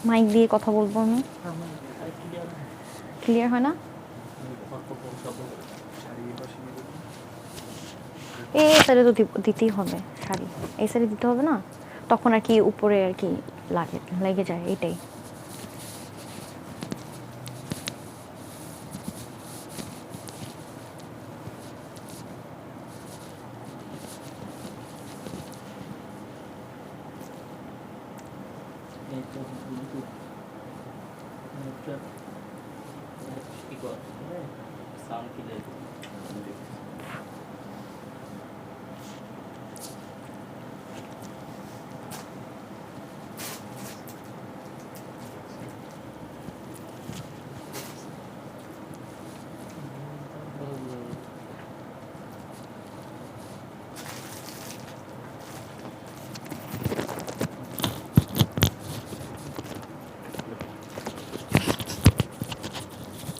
Mic দিয়ে কথা বলবো আমি। ক্লিয়ার হয় না? এই সাইডে তো দিতেই হবে শাড়ি, এই সাইডে দিতে হবে না, তখন আর কি উপরে আর কি লেগে যায়, এইটাই।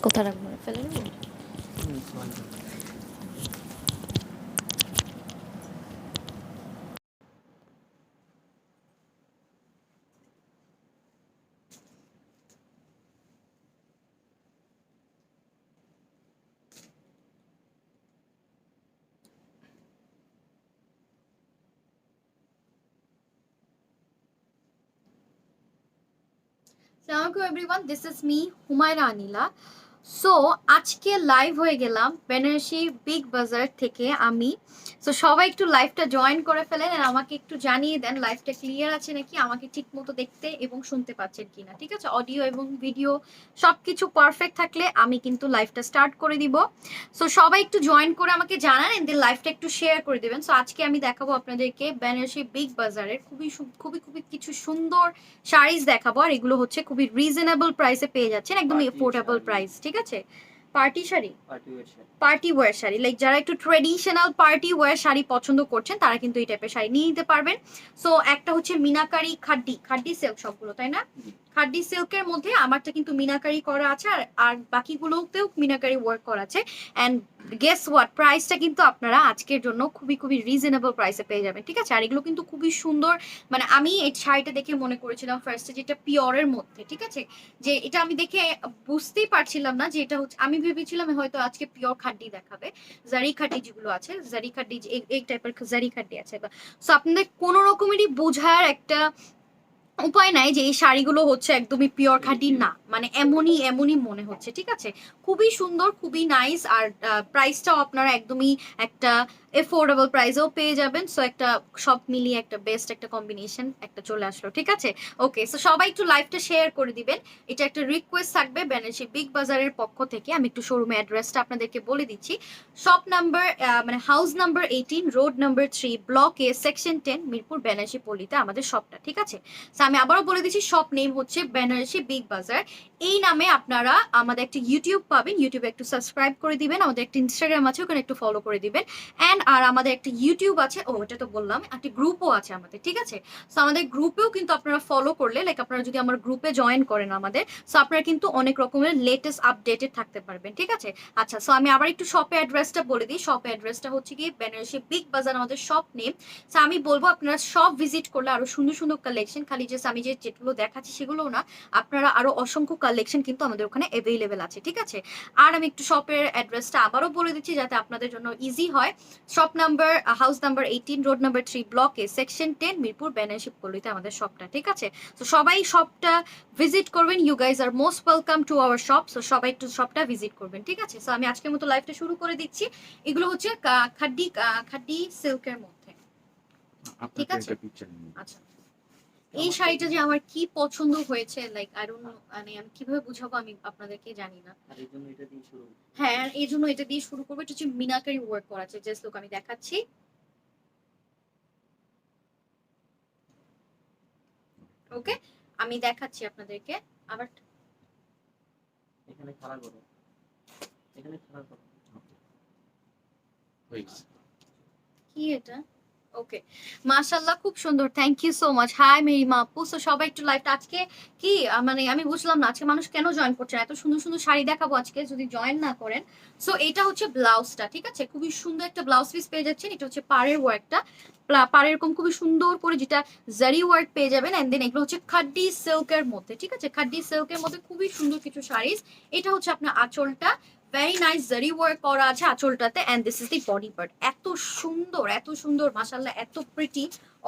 কোথায় রাখবো, ফেলে দেবো? Assalamualaikum everyone, this is me Humaira Anila. So আজকে লাইভ হয়ে গেলাম বেনারসি বিগ বাজার থেকে আমি। সো সবাই একটু লাইভটা জয়েন করে ফেলেন আর আমাকে একটু জানিয়ে দেন লাইভটা ক্লিয়ার আছে নাকি, আমাকে ঠিক মতো দেখতে এবং শুনতে পাচ্ছেন কিনা। ঠিক আছে, অডিও এবং ভিডিও সবকিছু পারফেক্ট থাকলে আমি কিন্তু লাইভটা স্টার্ট করে দিব। সো সবাই একটু জয়েন করে আমাকে জানান এন্ড দেন লাইভটা একটু শেয়ার করে দেবেন। সো আজকে আমি দেখাবো আপনাদেরকে বেনারসি বিগ বাজারের খুবই খুবই খুবই কিছু সুন্দর শাড়িজ দেখাবো, আর এগুলো হচ্ছে খুবই রিজনেবল প্রাইসে পেয়ে যাচ্ছেন, একদম এফোর্ডেবল প্রাইস। ঠিক আছে, party sari, party wear sari, like যারা একটু ট্রেডিশনাল পার্টি ওয়্যার শাড়ি পছন্দ করছেন তারা কিন্তু এই টাইপের শাড়ি নিয়ে নিতে পারবেন। সো একটা হচ্ছে মিনাকারি খাড্ডি সিল্ক, সবগুলো তাই না, খাড্ডি সিল্কের মধ্যে আমারটা কিন্তু মিনাকারি করা আছে, আর বাকিগুলোতেও মিনাকারি ওয়ার্ক করা আছে। অ্যান্ড গেস হোয়াট, প্রাইসটা কিন্তু আপনারা আজকের জন্য খুবই খুবই রিজনেবল প্রাইসে পেয়ে যাবেন। ঠিক আছে, আর এগুলো কিন্তু খুবই সুন্দর, মানে আমি এই শাড়িটা দেখে মনে করেছিলাম ফার্স্টে যেটা পিওরের মধ্যে। ঠিক আছে, যে এটা আমি দেখে বুঝতেই পারছিলাম না যে এটা হচ্ছে, আমি ভেবেছিলাম হয়তো আজকে পিওর খাড্ডি দেখাবে, জারি খাড্ডি যেগুলো আছে, জারি খাড্ডি এই টাইপের জারি খাড্ডি আছে। সো আপনাদের কোনো রকমেরই বোঝার একটা উপায় নাই যে এই শাড়িগুলো হচ্ছে একদমই পিওর খাঁটি না, মানে এমনই এমনই মনে হচ্ছে। ঠিক আছে, খুবই সুন্দর, খুবই নাইস, আর প্রাইসটাও আপনারা একদমই একটা এফোর্ডেবল প্রাইসেও পেয়ে যাবেন। সো একটা সব মিলিয়ে একটা বেস্ট একটা কম্বিনেশন একটা চলে আসলো। ঠিক আছে, ওকে, সো সবাই একটু লাইভটা শেয়ার করে দিবেন, এটা একটা রিকোয়েস্ট থাকবে বেনারসি বিগ বাজারের পক্ষ থেকে। আমি একটু শোরুমের অ্যাড্রেসটা আপনাদেরকে বলে দিচ্ছি। শপ নাম্বার মানে house number 18, road number 3, block A, section 10, Mirpur Benarasi পল্লীতে আমাদের শপটা। ঠিক আছে, আমি আবারও বলে দিচ্ছি, শপ নেম হচ্ছে বেনারসি বিগ বাজার। এই নামে আপনারা আমাদের একটা ইউটিউব পাবেন, ইউটিউবে একটু সাবস্ক্রাইব করে দিবেন, আমাদের একটা ইনস্টাগ্রাম আছে ওখানে একটু ফলো করে দিবেন, অ্যান্ড আর আমাদের একটা ইউটিউব আছে, ও এটা তো বললাম, একটা গ্রুপও আছে আমাদের। ঠিক আছে, সো আমাদের গ্রুপেও কিন্তু আপনারা ফলো করলে, লাইক আপনারা যদি আমার গ্রুপে জয়েন করেন আমাদের, সো আপনারা কিন্তু অনেক রকমের লেটেস্ট আপডেটেড থাকতে পারবেন। ঠিক আছে, আচ্ছা, সো আমি আবার একটু শপের অ্যাড্রেসটা বলে দিই। শপের অ্যাড্রেসটা হচ্ছে কি বেনারসি বিগ বাজার, আমাদের শপ নেম। সো আমি বলবো আপনারা সব ভিজিট করলে আরো সুন্দর সুন্দর কালেকশন, খালি যে আমি যেগুলো দেখাচ্ছি সেগুলো না, আপনারা আরো অসংখ্য কালেকশন কিন্তু আমাদের ওখানে অ্যাভেলেবেল আছে। ঠিক আছে, আর আমি একটু শপের অ্যাড্রেসটা আবারও বলে দিচ্ছি যাতে আপনাদের জন্য ইজি হয়। Shop number house number 18, road number 3, block A, section 10, Mirpur Benarasi পল্লীতে আমাদের শপটা। ঠিক আছে, তো সবাই শপটা ভিজিট করবেন, you guys are most welcome to our shop. So সবাই একটু শপটা ভিজিট করবেন। ঠিক আছে, সো আমি আজকের মতো লাইভটা শুরু করে দিচ্ছি। এগুলো হচ্ছে খাড্ডি সিল্কের মধ্যে। ঠিক আছে, আচ্ছা, এই শাড়িটা যে আমার কি পছন্দ হয়েছে, লাইক আই ডোন্ট নো, মানে আমি কিভাবে বুঝাবো আমি আপনাদেরকে জানি না। হ্যাঁ, এই জন্য এটা দিয়ে শুরু করবো। এটা হচ্ছে মিনাকারি ওয়ার্ক করা আছে, জাস্ট লোক আমি দেখাচ্ছি। ওকে, আমি দেখাচ্ছি আপনাদেরকে আবার। এখানে খাড়া করো, এখানে খাড়া করো। কি এটা? ওকে, মাশাআল্লাহ খুব সুন্দর, thank you so much. Hi Merima আপু, সো সবাই একটু লাইভটা আজকে কি মানে আমি বুঝলাম না আজকে মানুষ কেন জয়েন করছে না। এত সুন্দর সুন্দর শাড়ি দেখাবো আজকে, যদি জয়েন না করেন। সো এটা হচ্ছে ব্লাউজটা, ঠিক আছে, খুবই সুন্দর একটা ব্লাউজ পিস পেয়ে যাচ্ছেন। এটা হচ্ছে পাড়ের ওয়ার্কটা, পাড়ের এরকম খুবই সুন্দর করে যেটা জারি ওয়ার্ক পেয়ে যাবেন। এন্ড দেন এগুলো হচ্ছে খাড্ডি সিল্কের মধ্যে, ঠিক আছে, খাড্ডি সিল্কের মধ্যে খুবই সুন্দর কিছু শাড়িজ। এটা হচ্ছে আপনার আঁচলটা, ভেরি নাইস জারি ওয়ার্ক করা আছে আঁচলটাতে। And this is the body part, এত সুন্দর মাশাআল্লাহ, এত প্রিটি।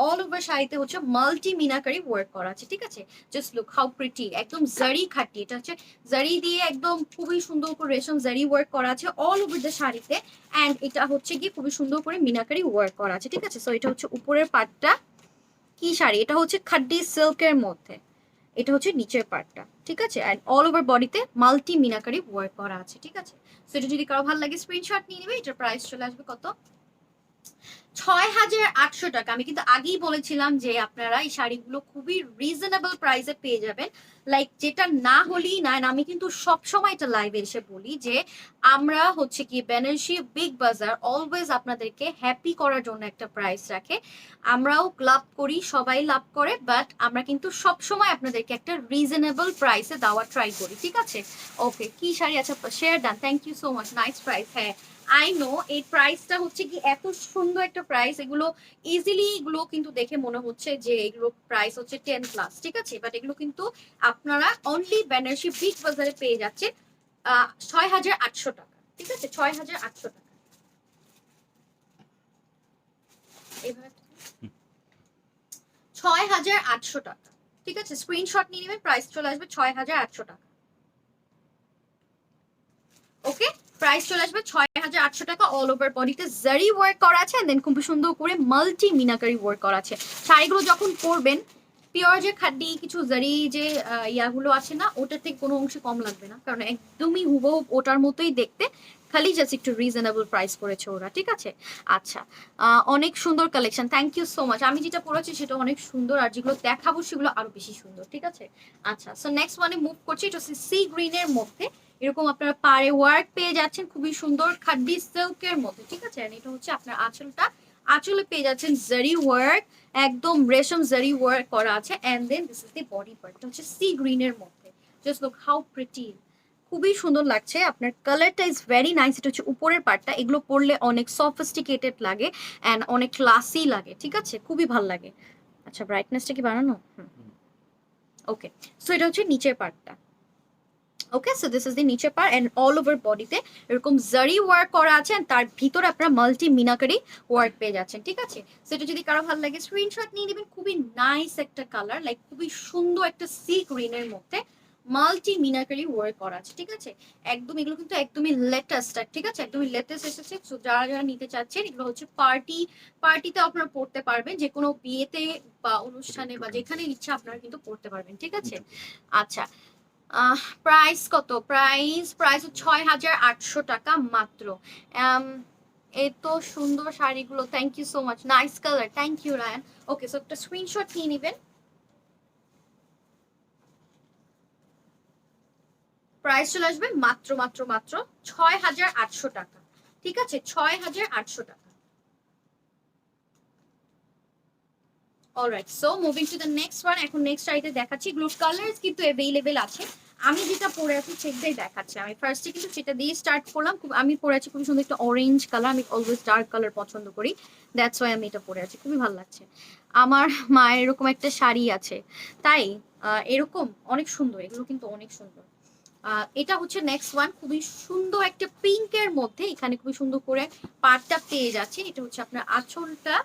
অল ওভার শাড়িতে হচ্ছে মাল্টি মিনাকারি ওয়ার্ক করা আছে, ঠিক আছে। জাস্ট লুক হাউ প্রিটি, একদম জারি খাটি। এটা হচ্ছে জারি দিয়ে একদম খুবই সুন্দর করে রেশম জারি ওয়ার্ক করা আছে অল ওভার দ্য শাড়িতে। এন্ড এটা হচ্ছে কি খুবই সুন্দর করে মিনাকারি ওয়ার্ক করা আছে, ঠিক আছে। সো এটা হচ্ছে উপরের পার্টটা। কি শাড়ি এটা, হচ্ছে খাড্ডি সিল্কের মধ্যে। এটা হচ্ছে নিচের পার্টটা, ঠিক আছে। এন্ড অল ওভার বডিতে মাল্টি মিনাকারি ওয়ার্ক করা আছে, ঠিক আছে। সো এটা যদি কারো ভালো লাগে স্ক্রিনশট নিয়ে নেবে। এটার প্রাইস চলে আসবে কত, 6,800 টাকা। আমি কিন্তু আগেই বলেছিলাম যে আপনারা এই শাড়িগুলো খুবই রিজনেবল প্রাইসে পেয়ে যাবেন। লাইক যেটা না হলেই না, আমি কিন্তু সবসময় এটা লাইভে এসে বলি যে আমরা হচ্ছে কি বেনারসি বিগ বাজার অলওয়েজ আপনাদেরকে হ্যাপি করার জন্য একটা প্রাইস রাখে। আমরাও লাভ করি, সবাই লাভ করে, বাট আমরা কিন্তু সবসময় আপনাদেরকে একটা রিজনেবল প্রাইসে দেওয়া ট্রাই করি, ঠিক আছে। ওকে, কি শাড়ি আছে share done, thank you so much, nice price. হ্যাঁ আই নো, এই প্রাইসটা হচ্ছে কি এত সুন্দর একটা প্রাইস, এগুলো ইজিলি এগুলো কিন্তু দেখে মনে হচ্ছে যে এগুলো প্রাইস হচ্ছে 10+, ঠিক আছে। বাট এগুলো কিন্তু আপনারা অনলি বেনারসি বিগ বাজারে পেয়ে যাচ্ছে 6,800 টাকা, ঠিক আছে, 6,800 টাকা। এবার 6,800 টাকা, ঠিক আছে। স্ক্রিনশট নিয়ে নেবেন, প্রাইস চলে আসবে 6,800 টাকা। ওকে, প্রাইস চলে আসবে 6,800 টাকা। অল ওভার বডিতে জারি ওয়ার্ক করা আছে, দেন খুব সুন্দর করে মাল্টি মিনাকারি ওয়ার্ক করা আছে। শাড়িগুলো যখন পরবেন পিওর যে খাড্ডি কিছু জারি যে ইয়াগুলো আছে না, ওটার থেকে কোনো অংশে কম লাগবে না, কারণ একদমই হুবহু ওটার মতোই দেখতে, খালি জাস্ট একটু রিজনেবল প্রাইস করেছে ওরা, ঠিক আছে। আচ্ছা, অনেক সুন্দর collection, thank you so much. আমি যেটা পরেছি সেটা অনেক সুন্দর, আর যেগুলো দেখাবো সেগুলো আরো বেশি সুন্দর, ঠিক আছে। আচ্ছা, সো নেক্সট ওয়ানে মুভ করছি। এটা হচ্ছে সি গ্রিনের মধ্যে, এরকম আপনারা পাড়ে ওয়ার্ক পেয়ে যাচ্ছেন খুবই সুন্দর খাড্ডি সিল্কের মধ্যে, ঠিক আছে। এটা হচ্ছে আপনার আঁচলটা, আঁচলে পেয়ে যাচ্ছেন জারি ওয়ার্ক, একদম রেশম জারি ওয়ার্ক করা আছে। And then this is the body part, হচ্ছে সি গ্রিনের মধ্যে। জাস্ট লুক হাউ প্রিটি, খুবই সুন্দর লাগছে। আপনার কালারটা ইজ ভেরি নাইস। এটা হচ্ছে উপরের পার্টটা, এগুলো পরলে অনেক সফিস্টিকেটেড লাগে এন্ড অনেক ক্লাসি লাগে, ঠিক আছে, খুবই ভালো লাগে। আচ্ছা, ব্রাইটনেসটা কি বাড়ানো? ওকে, সো এটা হচ্ছে নিচের পার্টটা। ওকে, সো দিস ইজ দি নিচের পার্ট এন্ড অল ওভার বডিতে এরকম জারি ওয়ার্ক করা আছে, and তার ভিতরে আপনারা মাল্টি মিনাকারি ওয়ার্ক পেয়ে যাচ্ছেন, ঠিক আছে। সেটা যদি কারো ভালো লাগে স্ক্রিনশট নিয়ে নেবেন। খুবই নাইস একটা কালার, লাইক খুবই সুন্দর একটা সি গ্রিনের মধ্যে মাল্টি মিনাকারি ওয়ার্ক করা আছে, ঠিক আছে। একদম এগুলো কিন্তু একদমই লেটেস্ট, ঠিক আছে, একদমই লেটেস্ট এসেছে। সো যারা যারা নিতে চাচ্ছেন, এগুলো হচ্ছে পার্টিতে আপনারা পড়তে পারবেন, যে কোনো বিয়েতে বা অনুষ্ঠানে বা যেখানে ইচ্ছা আপনারা কিন্তু পড়তে পারবেন, ঠিক আছে। আচ্ছা, প্রাইস কত, প্রাইস 6,800 টাকা মাত্র। এত সুন্দর শাড়িগুলো, thank you so much, nice colour, thank you Rayan. Okay, so একটা স্ক্রিনশট নিয়ে নেবেন। প্রাইস চলে আসবে মাত্র মাত্র মাত্র 6,800 টাকা, ঠিক আছে, 6,800 টাকা। Alright, so moving to the next one. এখন নেক্সট শাড়িতে দেখাচ্ছি, এগুলোর কালার্স কিন্তু অ্যাভেলেবেল আছে। আমি যেটা পরে আছি সেটাই দেখাচ্ছি। আমি ফার্স্টে কিন্তু সেটা দিয়ে স্টার্ট করলাম। আমি পরে আছি খুবই সুন্দর একটা অরেঞ্জ কালার, আমি অলওয়েজ ডার্ক কালার পছন্দ করি, দ্যাটস ওয়াই আমি এটা পরে আছি, খুবই ভালো লাগছে। আমার মায়ের এরকম একটা শাড়ি আছে, তাই এরকম অনেক সুন্দর, এগুলো কিন্তু অনেক সুন্দর। এটা হচ্ছে নেক্সট ওয়ান, খুবই সুন্দর একটা পিঙ্কের মধ্যে, এখানে খুবই সুন্দর করে পাড়টা পেয়ে যাচ্ছে। এটা হচ্ছে আপনার আঁচলটা,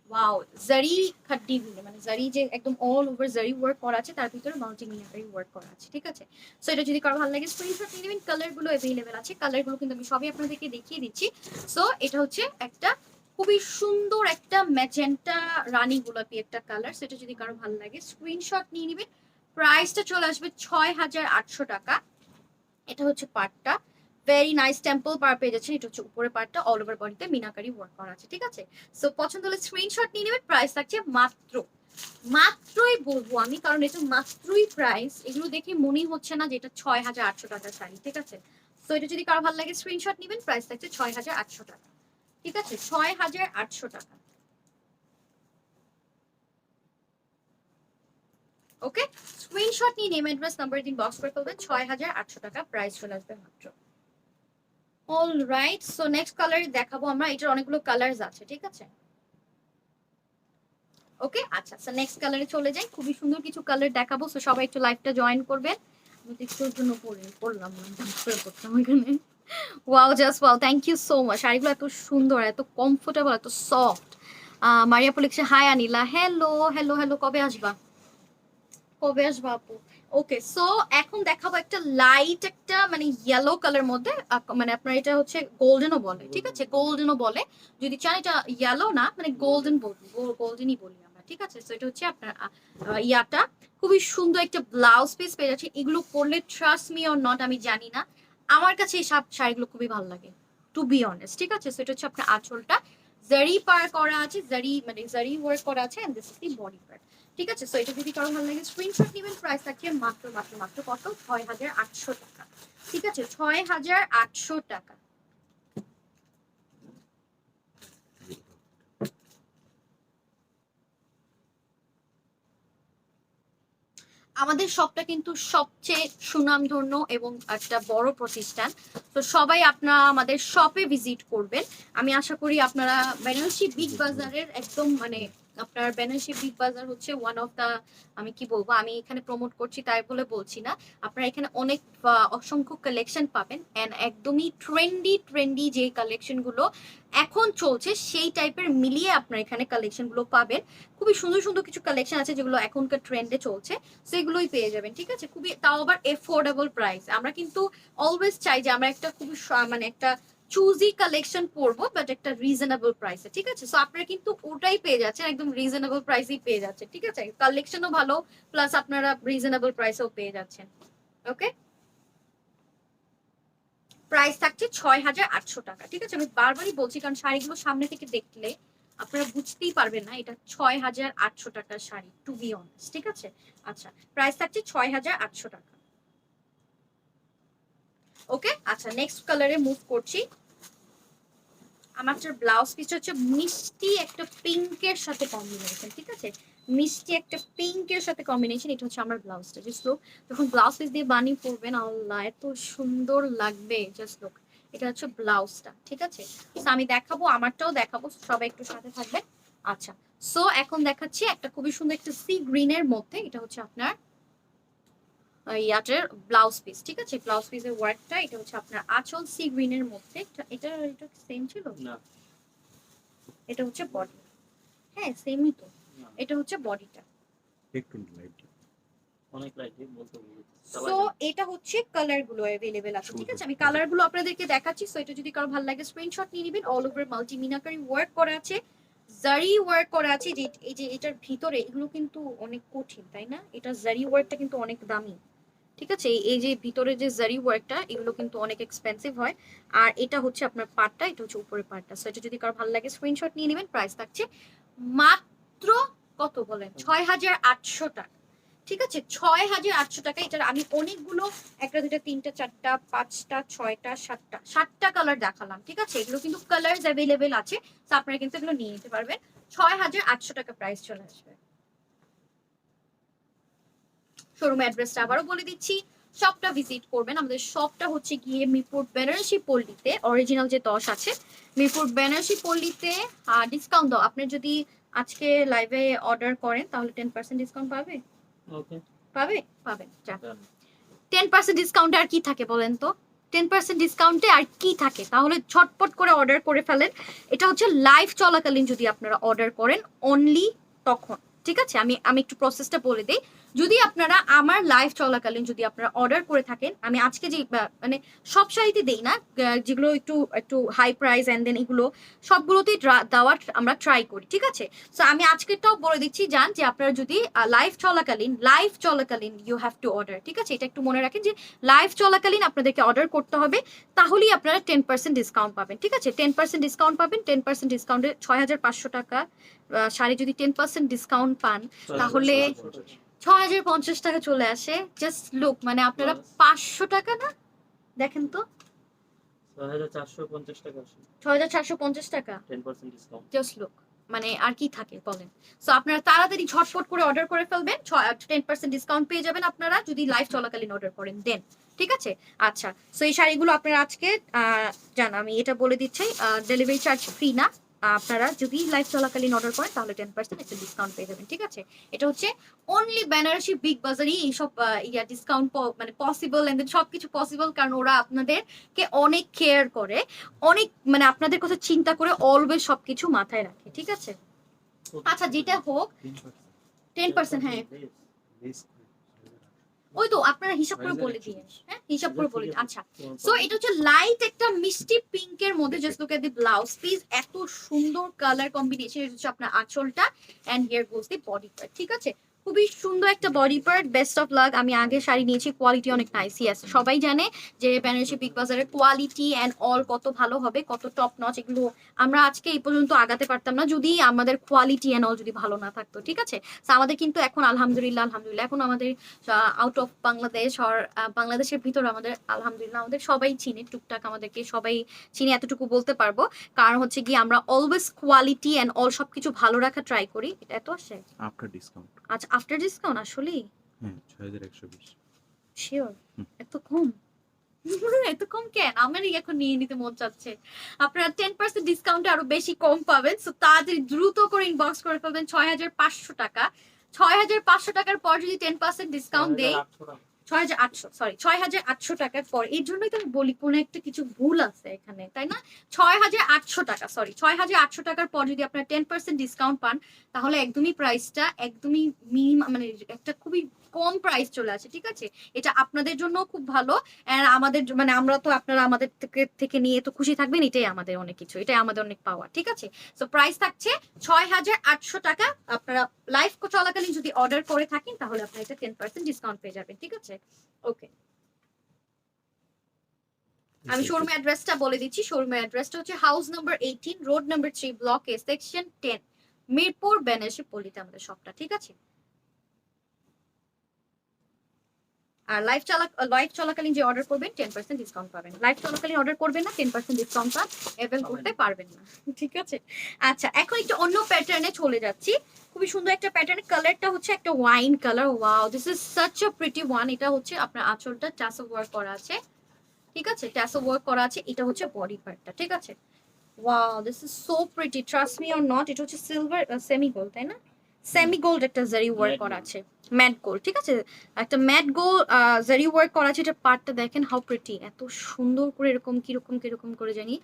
ওয়াও, জারি খাড্ডি মানে জারি যে একদম অল ওভার জারি ওয়ার্ক করা আছে, তার ভিতরে মাল্টি মিনাকারি ওয়ার্ক করা আছে, ঠিক আছে। সো এটা যদি কারো ভালো লাগে স্ক্রিনশট নিয়ে নেবেন। কালারগুলো অ্যাভেলেবেল আছে, কালারগুলো কিন্তু আমি সবই আপনাদেরকে দেখিয়ে দিচ্ছি। সো এটা হচ্ছে একটা খুবই সুন্দর একটা ম্যাজেন্টা রানী গোলাপি একটা কালার। সেটা যদি কারো ভালো লাগে স্ক্রিনশট নিয়ে নেবেন। প্রাইসটা চলে আসবে 6,800 টাকা। এটা হচ্ছে পার্টটা, ভেরি নাইস টেম্পল পার পেয়ে যাচ্ছেন। এটা হচ্ছে উপরে পার্টটা, অল ওভার বডিতে মিনাকারি ওয়ার্ক করা আছে, ঠিক আছে। সো পছন্দ হলে স্ক্রিনশট নিয়ে নেবেন। প্রাইস থাকছে মাত্রই বলবো আমি, কারণ এটা মাত্রই প্রাইস, এগুলো দেখে মনেই হচ্ছে না যে এটা 6,800 টাকার শাড়ি, ঠিক আছে। সো এটা যদি কারো ভালো লাগে স্ক্রিনশট নেবেন। প্রাইস থাকছে 6,800 টাকা, ঠিক আছে, 6,800 টাকা। ওকে, স্ক্রিনশট নিয়ে নেম অ্যাড্রেস নাম্বার দিন বক্স করে ফেলবেন, 6,800 টাকা প্রাইস চলে আসবে মাত্র। অলরাইট, সো নেক্সট কালার দেখাবো আমরা, এটার অনেকগুলো কালারস আছে, ঠিক আছে। ওকে, আচ্ছা, সো নেক্সট কালারে চলে যাই, খুবই সুন্দর কিছু কালার দেখাবো, সো সবাই একটু লাইভটা জয়েন করবেন। আমি তো একটুর জন্য পড়লাম না, ডান্স করে পড়তাম ওইখানে। Wow, just wow, thank you so much. শাড়িগুলো এত সুন্দর, এত কমফোর্টেবল, এত সফট। মারিয়া লিখছে হাই আনিলা, হ্যালো হ্যালো হ্যালো, কবে আসবা, কবে আসবা আপু? ওকে, সো এখন দেখাবো একটা লাইট, একটা মানে ইয়েলো কালার মধ্যে, মানে আপনার এটা হচ্ছে গোল্ডেনও বলে, ঠিক আছে, গোল্ডেনও বলে, যদি চান এটা ইয়েলো না মানে গোল্ডেন বলবো, গোল্ডেনই বলি আমরা, ঠিক আছে। সো এটা হচ্ছে আপনার ইয়াটা খুবই সুন্দর একটা ব্লাউজ পিস পেয়ে যাচ্ছে। এগুলো পরলে ট্রাস্ট মি অর নট আমি জানি না, আমার কাছে এই সব শাড়িগুলো খুবই ভালো লাগে, টু বি অনেস্ট, ঠিক আছে। সো এটা হচ্ছে আপনার আঁচলটা জারি পার করা আছে, জারি মানে জারি ওয়ার্ক করা আছে, and this is the body part, ঠিক আছে। সো এটা যদি কারো ভালো লাগে স্ক্রিনশট নেবেন, প্রাইস থাকছে মাত্র মাত্র মাত্র কত, 6,800 টাকা, ঠিক আছে, 6,800 টাকা। আমাদের শপটা কিন্তু সবচেয়ে সুনামধন্য এবং একটা বড় প্রতিষ্ঠান, তো সবাই আপনারা আমাদের শপে ভিজিট করবেন। আমি আশা করি আপনারা বেনারসি বিগ বাজারের একদম মানে আপনার বেনারসি বিগ বাজার হচ্ছে ওয়ান অফ দা, আমি কি বলবো, আমি এখানে প্রমোট করছি তাই বলে বলছি না, আপনারা এখানে অনেক অসংখ্য কালেকশন পাবেন, এন্ড একদমই ট্রেন্ডি ট্রেন্ডি যে কালেকশনগুলো এখন চলছে সেই টাইপের মিলিয়ে আপনারা এখানে কালেকশনগুলো পাবেন। খুবই সুন্দর সুন্দর কিছু কালেকশন আছে যেগুলো এখনকার ট্রেন্ডে চলছে, সেগুলোই পেয়ে যাবেন, ঠিক আছে, খুবই তাও আবার এফোর্ডেবল প্রাইস। আমরা কিন্তু অলওয়েজ চাই যে আমরা একটা খুবই মানে একটা চুজি কালেকশন পরবো, বাট একটা রিজনেবল প্রাইসে, ঠিক আছে। সো আপনারা কিন্তু ওটাই পেয়ে যাচ্ছেন, একদম রিজনেবল প্রাইসেই পেয়ে যাচ্ছেন, ঠিক আছে, কালেকশনও ভালো প্লাস আপনারা রিজনেবল প্রাইসেও পেয়ে যাচ্ছেন। ওকে, প্রাইস থাকছে 6,800 টাকা, ঠিক আছে। আমি বারবারই বলছি কারণ শাড়িগুলো সামনে থেকে দেখলে আপনারা বুঝতেই পারবেন না এটা 6,800 টাকার শাড়ি, টু বি অনেস্ট, ঠিক আছে। আচ্ছা, প্রাইস থাকছে 6,800 টাকা। ওকে, আচ্ছা, নেক্সট কালারে মুভ করছি। আমার ব্লাউজ পিস হচ্ছে মিষ্টি একটা পিঙ্কের সাথে কম্বিনেশন, ঠিক আছে, মিষ্টি একটা পিঙ্কের সাথে কম্বিনেশন, এটা হচ্ছে আমার ব্লাউজটা। জাস্ট লুক, যখন ব্লাউজ পিস দিয়ে বানিয়ে পরবেন, আল্লাহ এত সুন্দর লাগবে, জাস্ট লুক। এটা হচ্ছে ব্লাউজটা, ঠিক আছে। তো আমি দেখাবো, আমারটাও দেখাবো, সবাই একটু সাথে থাকবেন। আচ্ছা, সো এখন দেখাচ্ছি একটা খুবই সুন্দর একটা সি গ্রিনের মধ্যে, এটা হচ্ছে আপনার ইয়াটের ব্লাউজ পিস, ঠিক আছে, ব্লাউজ পিসের ওয়ার্কটা, এটা হচ্ছে আপনার আঁচল সি গ্রিনের মধ্যে, এটা এটা সেম ছিল না, এটা হচ্ছে বডি, হ্যাঁ সেমই তো, না, এটা হচ্ছে বডিটা। একটু লাইট, অনেক লাইট বলতে বলতে সো এটা হচ্ছে কালার গুলো अवेलेबल আছে, ঠিক আছে, আমি কালার গুলো আপনাদেরকে দেখাচ্ছি। সো এটা যদি কারো ভালো লাগে স্ক্রিনশট নিয়ে নেবেন। All over multi meenakari work করা আছে, জারি ওয়ার্ক করা আছে, যে এই যে এটার ভিতরে এগুলো কিন্তু অনেক কঠিন, তাই না, এটা জারি ওয়ার্কটা কিন্তু অনেক দামি, ঠিক আছে, এই যে ভিতরে যে জারি ওয়ার্কটা এগুলো কিন্তু অনেক এক্সপেন্সিভ হয়। আর এটা হচ্ছে আপনার পার্টটা, এটা হচ্ছে উপরের পার্টটা। সো এটা যদি কারো ভালো লাগে স্ক্রিনশট নিয়ে নেবেন। প্রাইস থাকছে মাত্র কত বলেন, 6,800 টাকা, ঠিক আছে, 6,800 টাকা। এটার আমি অনেকগুলো, একটা দুটা তিনটা চারটা পাঁচটা ছয়টা সাতটা কালার দেখালাম, ঠিক আছে, এগুলো কিন্তু কালার অ্যাভেলেবেল আছে, তো আপনারা কিন্তু এগুলো নিয়ে নিতে পারবেন। 6,800 টাকা প্রাইস চলে আসবে। শোরুম অ্যাড্রেসটা আবারও বলে দিচ্ছি, শপটা ভিজিট করবেন। আমাদের শপটা হচ্ছে গিয়ে মিরপুর বেনারসি পল্লীতে, অরিজিনাল যে 10 আছে মিরপুর বেনারসি পল্লীতে। ডিসকাউন্ট দাও, আপনি যদি আজকে লাইভে অর্ডার করেন তাহলে 10% ডিসকাউন্ট পাবে, ওকে পাবেন 10% ডিসকাউন্টে আর কি থাকে বলেন তো, 10% ডিসকাউন্টে আর কি থাকে, তাহলে ছটপট করে অর্ডার করে ফেলেন। এটা হচ্ছে লাইভ চলাকালীন যদি আপনারা অর্ডার করেন অনলি তখন, ঠিক আছে। আমি আমি একটু প্রসেসটা বলে দিই। যদি আপনারা আমার লাইভ চলাকালীন যদি আপনারা অর্ডার করে থাকেন, আমি আজকে যে মানে সব শাড়িতে দেই না, যেগুলো একটু একটু হাই প্রাইস অ্যান্ড দেন এগুলো সবগুলোতেই দেওয়ার আমরা ট্রাই করি, ঠিক আছে। সো আমি আজকেরটাও বলে দিচ্ছি জান, যে আপনারা যদি লাইভ চলাকালীন ইউ হ্যাভ টু অর্ডার, ঠিক আছে, এটা একটু মনে রাখেন যে লাইভ চলাকালীন আপনাদেরকে অর্ডার করতে হবে, তাহলেই আপনারা 10% ডিসকাউন্ট পাবেন, ঠিক আছে, 10% ডিসকাউন্ট পাবেন। 10% ডিসকাউন্টে 6,500 টাকা শাড়ি যদি 10% ডিসকাউন্ট পান তাহলে 6,050 টাকা চলে আসে। জাস্ট লুক, মানে আপনারা 500 টাকা না, দেখেন তো 6,450 টাকা, 6,450 টাকা, 10% ডিসকাউন্ট। জাস্ট লুক, মানে আর কি থাকে বলেন। সো আপনারা তাড়াতাড়ি ঝটপট করে অর্ডার করে ফেলবেন, 10% ডিসকাউন্ট পেয়ে যাবেন আপনারা যদি লাইভ চলাকালীন অর্ডার করেন দেন। ঠিক আছে, আচ্ছা। সো এই শাড়িগুলো আপনারা আজকে জান আমি এটা বলে দিচ্ছি, ডেলিভারি চার্জ ফ্রি না। আপনারা যদি লাইভ চলাকালীন অর্ডার করেন তাহলে 10% একটা ডিসকাউন্ট পেয়ে যাবেন। ঠিক আছে, এটা হচ্ছে অনলি বেনারসি বিগ বাজারই এইসব ডিসকাউন্ট মানে পসিবল, এন্ড সবকিছু পসিবল, কারণ ওরা আপনাদেরকে অনেক কেয়ার করে, অনেক মানে আপনাদের কথা চিন্তা করে অলওয়েজ সবকিছু মাথায় রাখে। ঠিক আছে, আচ্ছা যেটা হোক 10%, হ্যাঁ ওই তো আপনারা হিসাব করে বলে দিয়ে, হ্যাঁ হিসাব করে বলে দিন। আচ্ছা, সো এটা হচ্ছে লাইট একটা মিষ্টি পিঙ্কের মধ্যে, just look at the blouse piece, এত সুন্দর কালার কম্বিনেশন। এটা হচ্ছে আপনার আঁচলটা and here goes the body part. ঠিক আছে, খুবই সুন্দর একটা body part, best of luck. আমি আগে শাড়ি নিয়েছি, কোয়ালিটি অনেক নাইস। ইয়েস, সবাই জানে যে বেনারসি বিগ বাজারের কোয়ালিটি এন্ড অল কত ভালো হবে, কত টপ নচ। এগুলো আমরা আজকে এই পর্যন্ত আগাতে পারতাম না যদি আমাদের কোয়ালিটি এন্ড অল যদি ভালো না থাকতো। ঠিক আছে, আমাদের কিন্তু এখন আলহামদুলিল্লাহ এখন আমাদের আউট অফ বাংলাদেশ আর বাংলাদেশের ভিতর আমাদের আলহামদুলিল্লাহ আমাদের সবাই চিনে, টুকটাক আমাদেরকে সবাই চিনে, এতটুকু বলতে পারবো। কারণ হচ্ছে কি আমরা অলওয়েজ কোয়ালিটি এন্ড অল সবকিছু ভালো রাখা ট্রাই করি। এটা এত আসে আফটার ডিসকাউন্ট। আচ্ছা, আফটার ডিসকাউন্ট আসলেই হ্যাঁ 6120। শিওর? এত কম? এত কম কেন? আমারই এখন নিয়ে নিতে মন চাচ্ছে। আপনারা 10% ডিসকাউন্টে আরো বেশি কম পাবেন। সো তাড়াতাড়ি দ্রুত করে ইনবক্স করে ফেলবেন। 6500 টাকা, 6500 টাকার পর যদি 10% ডিসকাউন্ট দেই, 6800, সরি 6800 টাকার পর, এর জন্যই তো আমি বলি কোনো একটা কিছু ভুল আছে এখানে, তাই না? 6800 টাকা, সরি 6800 টাকার পর যদি আপনারা 10% ডিসকাউন্ট পান তাহলে একদমই প্রাইসটা একদমই মিনিমাম, মানে একটা খুবই কম প্রাইস চলে আসে। ঠিক আছে, এটা আপনাদের জন্য খুব ভালো, আর আমাদের মানে আমরা তো আপনারা আমাদের থেকে নিয়ে তো খুশি থাকবেন, এটাই আমাদের অনেক কিছু, এটাই আমাদের অনেক পাওয়া। ঠিক আছে, সো প্রাইস থাকছে 6800 টাকা। আপনারা লাইভ চলাকালীন যদি অর্ডার করে থাকেন তাহলে আপনারা এটা 10% ডিসকাউন্ট পেয়ে যাবেন। ঠিক আছে, ওকে। আমি শোরুম অ্যাড্রেসটা বলে দিচ্ছি। শোরুমের অ্যাড্রেসটা হচ্ছে house number 18, road number 3, block A, section 10, Mirpur, Benarasi পল্লীতে আমাদের শপটা। ঠিক আছে, আর লাইভ চলাকালীন যে অর্ডার করবেন 10% ডিসকাউন্ট পাবেন। লাইভ চলাকালীন অর্ডার করবেন না, 10% ডিসকাউন্ট এভেল করতে পারবেন না। ঠিক আছে, আচ্ছা এখন একটু অন্য প্যাটার্নে চলে যাচ্ছি। খুবই সুন্দর একটা প্যাটার্ন, কালারটা হচ্ছে একটা wine colour. Wow, this is such a pretty one. এটা হচ্ছে আপনার আঁচলটা টাসেল ওয়ার্ক করা আছে। ঠিক আছে, টাসেল ওয়ার্ক করা আছে। এটা হচ্ছে বডি পার্টটা। ঠিক আছে, wow, this is so pretty, trust me or not. এটা হচ্ছে সিলভার সেমি গোল্ড, তাই না? সেমি গোল্ড একটা জারি ওয়ার্ক করা আছে, ম্যাট গোল্ড। ঠিক আছে, একটা ম্যাট গোল্ড জারি ওয়ার্ক করা আছে। এটা পার্টটা দেখেন হাউ প্রিটি, এত সুন্দর করে এরকম কিরকম করে জানি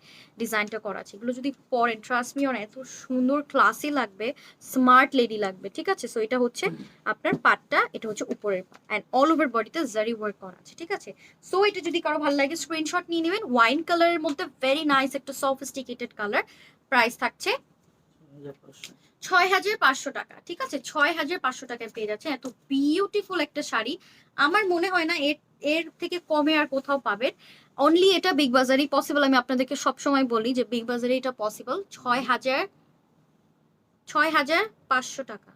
ডিজাইনটা করা আছে। এগুলো যদি পরেন, ট্রাস্ট মি অর, এত সুন্দর ক্লাসি লাগবে, স্মার্ট লেডি লাগবে। ঠিক আছে, সো এটা হচ্ছে আপনার পার্টটা, এটা হচ্ছে উপরের পার্ট, অ্যান্ড অল ওভার বডিতে জারি ওয়ার্ক করা আছে। ঠিক আছে, সো এটা যদি কারো ভালো লাগে স্ক্রিনশট নিয়ে নেবেন। ওয়াইন কালারের মধ্যে ভেরি নাইস একটা সফিস্টিকেটেড কালার। প্রাইস থাকছে 6500 টাকা। ঠিক আছে, 6500 টাকায় পেয়ে যাচ্ছে এত বিউটিফুল একটা শাড়ি। আমার মনে হয় না এর থেকে কমে আর কোথাও পাবেন। অনলি এটা বিগ বাজারই পসিবল। আমি আপনাদেরকে সবসময় বলি যে বিগ বাজারে এটা পসিবল। 6500 টাকা,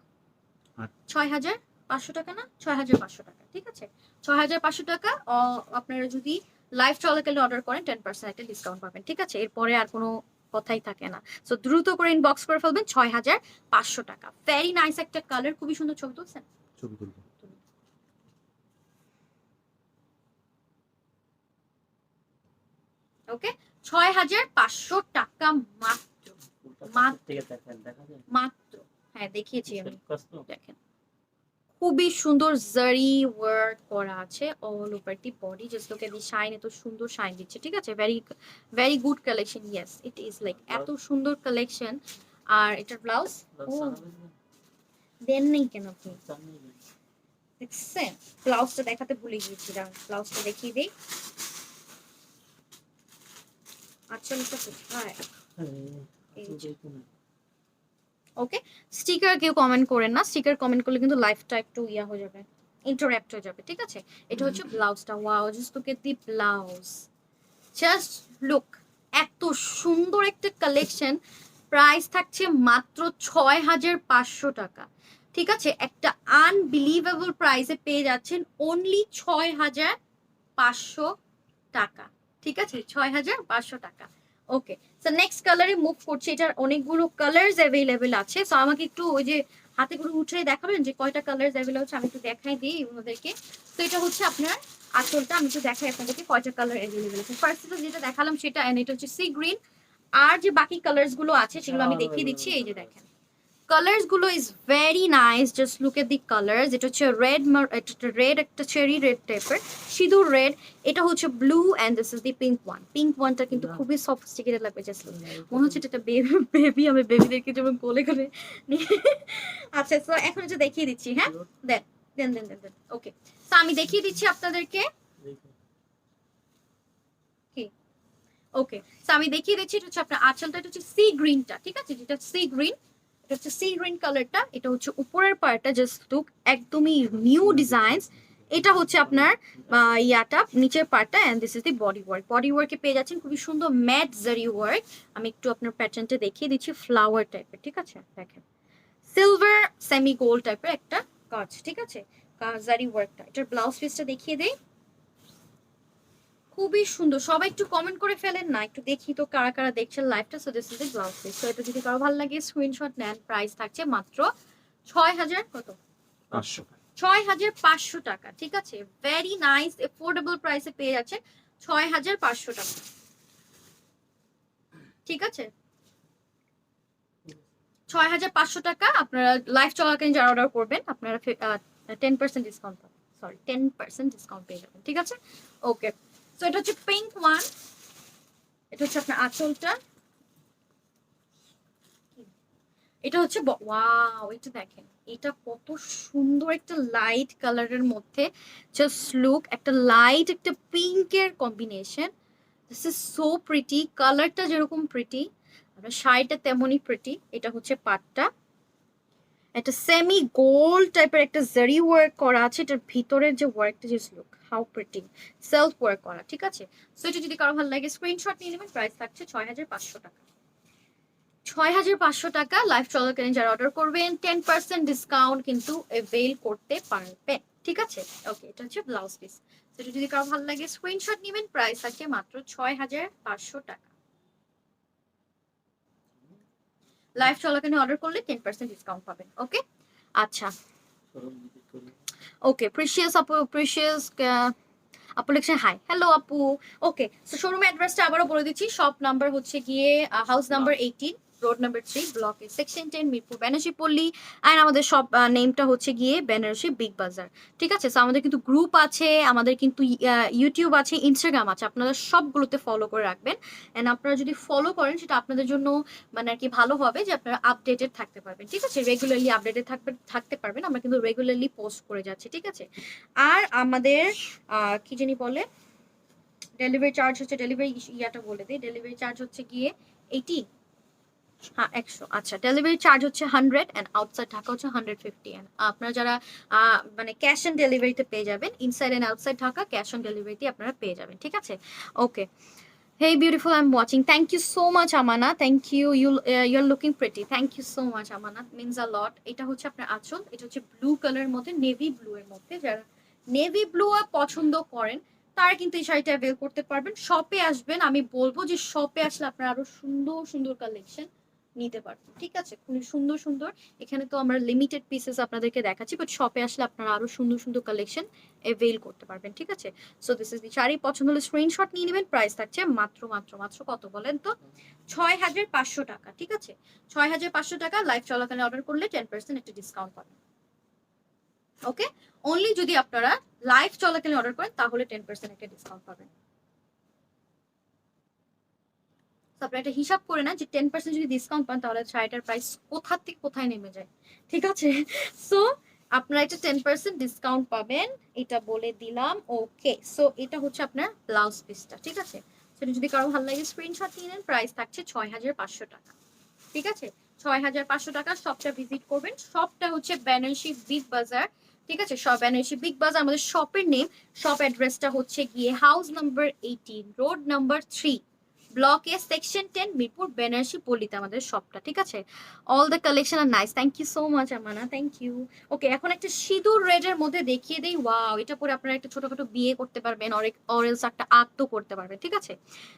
6500 টাকা না, 6500 টাকা। ঠিক আছে, 6500 টাকা। আপনারা যদি লাইভ চলাকালীন অর্ডার করেন 10% একটা ডিসকাউন্ট পাবেন। ঠিক আছে, এরপরে আর কোনো কথাই থাকে না। সো দ্রুত করে ইনবক্স করে ফেলবেন। 6500 টাকা, ভেরি নাইস একটা কালার, খুবই সুন্দর। ছবি তুলছেন? ছবি তুলবো। ওকে, 6500 টাকা মাত্র, মাত্র। হ্যাঁ দেখিয়েছি আমি, দেখেন খুবই সুন্দর জারি ওয়ার্ক করা আছে all over the body. Just look at the shine, এত সুন্দর শাইন দিচ্ছে। ঠিক আছে, very good collection. Yes, it is like এত সুন্দর কালেকশন। আর এটার ব্লাউজ দেন নেই কেন আপনি? দেখছেন, ব্লাউজটা দেখাতে ভুলে গিয়েছিলাম, ব্লাউজটা দেখিয়ে দিই। আচ্ছা কোথায়? ওকে, স্টিকার কেউ কমেন্ট করেন না। স্টিকার কমেন্ট করলে কিন্তু লাইফটা একটু ইয়া হয়ে যাবে, ইন্টারাক্ট হয়ে যাবে। ঠিক আছে, এটা হচ্ছে ব্লাউজটা। Wow, just look at the blouse, just look, এত সুন্দর একটা কালেকশন। প্রাইস থাকছে মাত্র 6500 টাকা। ঠিক আছে, একটা আনবিলিভেবল প্রাইসে পেয়ে যাচ্ছেন অনলি 6500 টাকা। ঠিক আছে, 6500 টাকা। ওকে, সো নেক্সট কালারে মুভ করছি। এটার অনেকগুলো কালার্স অ্যাভেলেবেল আছে, সো আমাকে একটু ওই যে হাতে করে উঠে দেখাবেন যে কয়টা কালার্স অ্যাভেলেবল হচ্ছে, আমি একটু দেখাই দিই ওনাদেরকে। তো এটা হচ্ছে আপনার আঁচলটা, আমি একটু দেখাই আপনাদেরকে কয়টা কালার অ্যাভেলেবেল আছে। ফার্স্ট যেটা দেখালাম সেটা, এন্ড এটা হচ্ছে সি গ্রিন। আর যে বাকি কালার্স গুলো আছে সেগুলো আমি দেখিয়ে দিচ্ছি। এই যে দেখেন কালার্স গুলো is very nice, just look at the colours. এটা হচ্ছে রেড, রেড একটা চেরি রেড টাইপের, সিঁদুর রেড। এটা হচ্ছে blue and this is the pink one. Pink ওয়ানটা কিন্তু খুবই সফিস্টিকেটেড লাগবে, জাস্ট মনে হচ্ছে এটা বেবি। আমি বেবিদেরকে যেমন কোলে করে আচ্ছা, তো এখন হচ্ছে দেখিয়ে দিচ্ছি। হ্যাঁ, দেন দেন দেন দেন দেন ওকে, তো আমি দেখিয়ে দিচ্ছি আপনাদেরকে। কি ওকে, তো আমি দেখিয়ে দিচ্ছি। এটা হচ্ছে আপনার আঁচলটা, এটা হচ্ছে সি গ্রিনটা, ঠিক আছে, যেটা সি গ্রিন, এটা হচ্ছে সি গ্রিন কালারটা। এটা হচ্ছে উপরের পার্টটা, জাস্ট লুক একদমই নিউ ডিজাইনস। এটা হচ্ছে আপনার ইয়াটা নিচের পার্টটা, and this is the body work. Body ওয়ার্কে পেয়ে যাচ্ছেন খুবই সুন্দর ম্যাট জারি ওয়ার্ক। আমি একটু আপনার প্যাটার্নটা দেখিয়ে দিচ্ছি, ফ্লাওয়ার টাইপের, ঠিক আছে। দেখেন সিলভার সেমি গোল্ড টাইপের একটা কাজ, ঠিক আছে, জারি ওয়ার্কটা। এটার ব্লাউজ পিসটা দেখিয়ে দেই, খুবই সুন্দর। সবাই একটু কমেন্ট করে ফেলেন না, একটু দেখি তো কারা কারা দেখছেন লাইভটা। So this is the blouse piece. So এটা যদি কারো ভালো লাগে স্ক্রিনশট নেন। প্রাইস থাকছে মাত্র 6000 কত 500 6500 টাকা, ঠিক আছে। ভেরি নাইস এফোর্ডেবল প্রাইসে পেয়ে যাচ্ছে 6500 টাকা, ঠিক আছে। 6500 টাকা আপনারা লাইভ চলাকালীন যারা অর্ডার করবেন আপনারা 10% ডিসকাউন্ট পাবেন, সরি 10% ডিসকাউন্ট পেয়ে যাবেন, ঠিক আছে। ওকে, সো এটা হচ্ছে পিঙ্ক ওয়ান। এটা হচ্ছে আপনার আঁচলটা, এটা হচ্ছে ওয়াও, এটা দেখেন এটা কত সুন্দর একটা লাইট কালারের মধ্যে, জাস্ট লুক একটা লাইট একটা পিঙ্কের কম্বিনেশন। দিস ইজ সো প্রিটি, কালারটা যেরকম প্রিটি আপনার শাড়িটা তেমনই প্রিটি। এটা হচ্ছে পাটটা, একটা সেমি গোল্ড টাইপের একটা জারি ওয়ার্ক করা আছে। এটার ভিতরের যে ওয়ার্কটা, just look how pretty, self work করা, ঠিক আছে। সো এটা যদি কারো ভালো লাগে স্ক্রিনশট নিয়ে নেবেন। প্রাইস থাকছে 6500 টাকা। 6500 টাকা লাইভ চলাকালীন যারা অর্ডার করবেন 10% ডিসকাউন্ট কিন্তু অ্যাভেল করতে পারবেন, ঠিক আছে। ওকে, এটা হচ্ছে ব্লাউজ পিস। সেটা যদি কারো ভালো লাগে স্ক্রিনশট নেবেন। প্রাইস আছে মাত্র 6500 টাকা। লাইভ চলাকালীন অর্ডার করলে 10% ডিসকাউন্ট পাবেন। ওকে, আচ্ছা ওকে। প্রিশিয়াস আপু, প্রিশিয়াস আপু লিখছেন হাই, হ্যালো আপু। ওকে, সো শোরুম অ্যাড্রেসটা আবারও বলে দিচ্ছি। শপ নাম্বার হচ্ছে গিয়ে house number 18, road number 3, block A, section 10, Mirpur Benarasi Palli. And আমাদের সব নেমটা হচ্ছে গিয়ে বেনারসি বিগ বাজার, ঠিক আছে। সো আমাদের কিন্তু গ্রুপ আছে, আমাদের কিন্তু ইউটিউব আছে, ইনস্টাগ্রাম আছে, আপনারা সবগুলোতে ফলো করে রাখবেন। অ্যান্ড আপনারা যদি ফলো করেন সেটা আপনাদের জন্য মানে আর কি ভালো হবে, যে আপনারা আপডেটেড থাকতে পারবেন, ঠিক আছে। রেগুলারলি আপডেটেড থাকতে পারবেন। আমরা কিন্তু রেগুলারলি পোস্ট করে যাচ্ছি, ঠিক আছে। আর আমাদের কি জানি বলে, ডেলিভারি চার্জ হচ্ছে, ডেলিভারি ইয়াটা বলে দিই, ডেলিভারি চার্জ হচ্ছে গিয়ে 80, হ্যাঁ 100। আচ্ছা, ডেলিভারি চার্জ হচ্ছে 100 এন্ড আউটসাইড ঢাকা হচ্ছে 150। এন্ড আপনারা যারা মানে ক্যাশ অন ডেলিভারিতে পেয়ে যাবেন, inside and outside Dhaka cash on ডেলিভারিতে আপনারা পেয়ে যাবেন, ঠিক আছে। ওকে, hey beautiful, I'm watching, thank you so much Amana, thank you, you're looking pretty, thank you so much Amana, means a lot. এটা হচ্ছে আপনার আঁচল, এটা হচ্ছে ব্লু কালারের মধ্যে, নেভি ব্লু এর মধ্যে। যারা নেভি ব্লু পছন্দ করেন তারা কিন্তু এই শাড়িটা অ্যাভেল করতে পারবেন। শপে আসবেন, আমি বলবো যে শপে আসলে আপনারা আরো সুন্দর সুন্দর কালেকশন নিতে পারবেন, ঠিক আছে। খুবই সুন্দর সুন্দর, এখানে তো আমরা লিমিটেড পিসেস আপনাদেরকে দেখাচ্ছি, বাট শপে আসলে আপনারা আরো সুন্দর সুন্দর কালেকশন অ্যাভেল করতে পারবেন, ঠিক আছে। সো দিস ইজ দি শাড়ি, পছন্দ হলে স্ক্রিনশট নিয়ে নেবেন। প্রাইস থাকছে মাত্র মাত্র মাত্র কত বলেন তো, 6500 টাকা, ঠিক আছে। 6500 টাকা লাইভ চলাকালীন অর্ডার করলে 10% একটা ডিসকাউন্ট পাবেন। ওকে, অনলি যদি আপনারা লাইভ চলাকালীন অর্ডার করেন তাহলে 10% একটা ডিসকাউন্ট পাবেন। আপনারা একটা হিসাব করে না যে 10% যদি ডিসকাউন্ট পান তাহলে শাড়িটার প্রাইস কোথা থেকে কোথায় নেমে যায়, ঠিক আছে। সো আপনারা একটা 10% ডিসকাউন্ট পাবেন, এটা বলে দিলাম। ওকে, সো এটা হচ্ছে আপনার ব্লাউজ পিসটা, ঠিক আছে। সেটা যদি কারো ভালো লাগে স্ক্রিনশট নিয়ে নেন। প্রাইস থাকছে 6500 টাকা, ঠিক আছে। 6500 টাকা। শপটা ভিজিট করবেন, শপটা হচ্ছে বেনারসি বিগ বাজার, ঠিক আছে। সব বেনারসি বিগ বাজার আমাদের শপের নেম। শপ অ্যাড্রেসটা হচ্ছে গিয়ে house number 18, road number 3, block A, section 10, Mirpur Benarasi পল্লীতে আমাদের শপটা, ঠিক আছে। All the collection are nice, thank you so much Amana, thank you. Okay, এখন একটা সিঁদুর রেডের মধ্যে দেখিয়ে দেই। ওয়াও, এটা পরে আপনারা একটা ছোটখাটো বিয়ে করতে পারবেন, অরেলস একটা আর্টও করতে পারবেন, ঠিক আছে।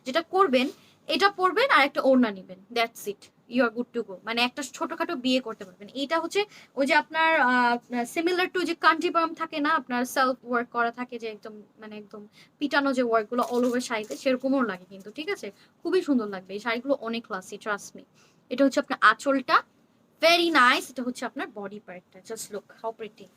যেটা করবেন এটা পরবেন আর একটা ওড়না নেবেন, that's it, you are good to go. মানে একটা ছোটখাটো বিয়ে করতে পারবেন। এটা হচ্ছে ওই যে আপনার সিমিলার টু যে কাঞ্জিভারাম থাকে না, আপনার সেলফ ওয়ার্ক করা থাকে যে একদম মানে একদম পিটানো যে ওয়ার্কগুলো অল ওভার শাড়িতে, সেরকমও লাগে কিন্তু, ঠিক আছে? খুবই সুন্দর লাগবে এই শাড়িগুলো, অনেক ক্লাসি, ট্রাস্ট মি। এটা হচ্ছে আপনার আঁচলটা, ভেরি নাইস। এটা হচ্ছে আপনার বডি পার্টটা, জাস্ট লুক হাউ প্রিটি।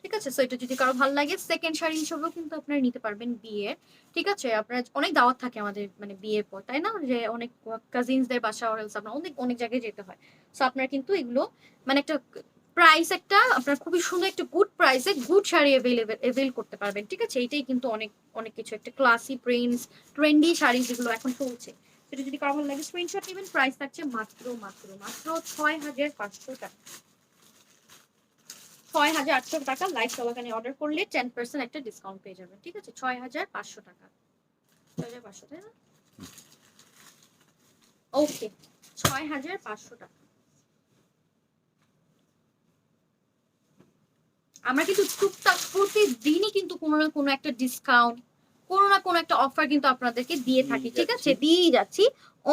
ঠিক আছে, সো এটা যদি কারো ভালো লাগে সেকেন্ড শাড়ি হিসেবেও কিন্তু আপনারা নিতে পারবেন বিয়ে। ঠিক আছে, আপনার অনেক দাওয়াত থাকে আমাদের মানে বিয়ের পর, তাই না? যে অনেক কাজিনসদের বাসা, অর এলস আপনার অনেক অনেক জায়গায় যেতে হয়। সো আপনার কিন্তু এগুলো মানে একটা প্রাইস, একটা আপনার খুবই সুন্দর একটা গুড প্রাইসে গুড শাড়ি অ্যাভেল করতে পারবেন। ঠিক আছে, এইটাই কিন্তু অনেক অনেক কিছু, একটা ক্লাসি প্রিন্স ট্রেন্ডি শাড়ি যেগুলো এখন চলছে, সেটা যদি কারো ভালো লাগে স্ক্রিনশট নেবেন। প্রাইস থাকছে মাত্র মাত্র মাত্র 6,500 টাকা। 6,800 টাকা লাইভ চলাকালীন অর্ডার করলে 10% একটা ডিসকাউন্ট পেয়ে যাবেন। ঠিক আছে, 6,500 টাকা। 6,500, তাই না? ওকে, 6,500 টাকা। আমরা কিন্তু টুকটাক প্রতিদিনই কিন্তু কোনো না কোনো একটা ডিসকাউন্ট, কোনো না কোনো একটা অফার কিন্তু আপনাদেরকে দিয়ে থাকি। ঠিক আছে, দিয়েই যাচ্ছি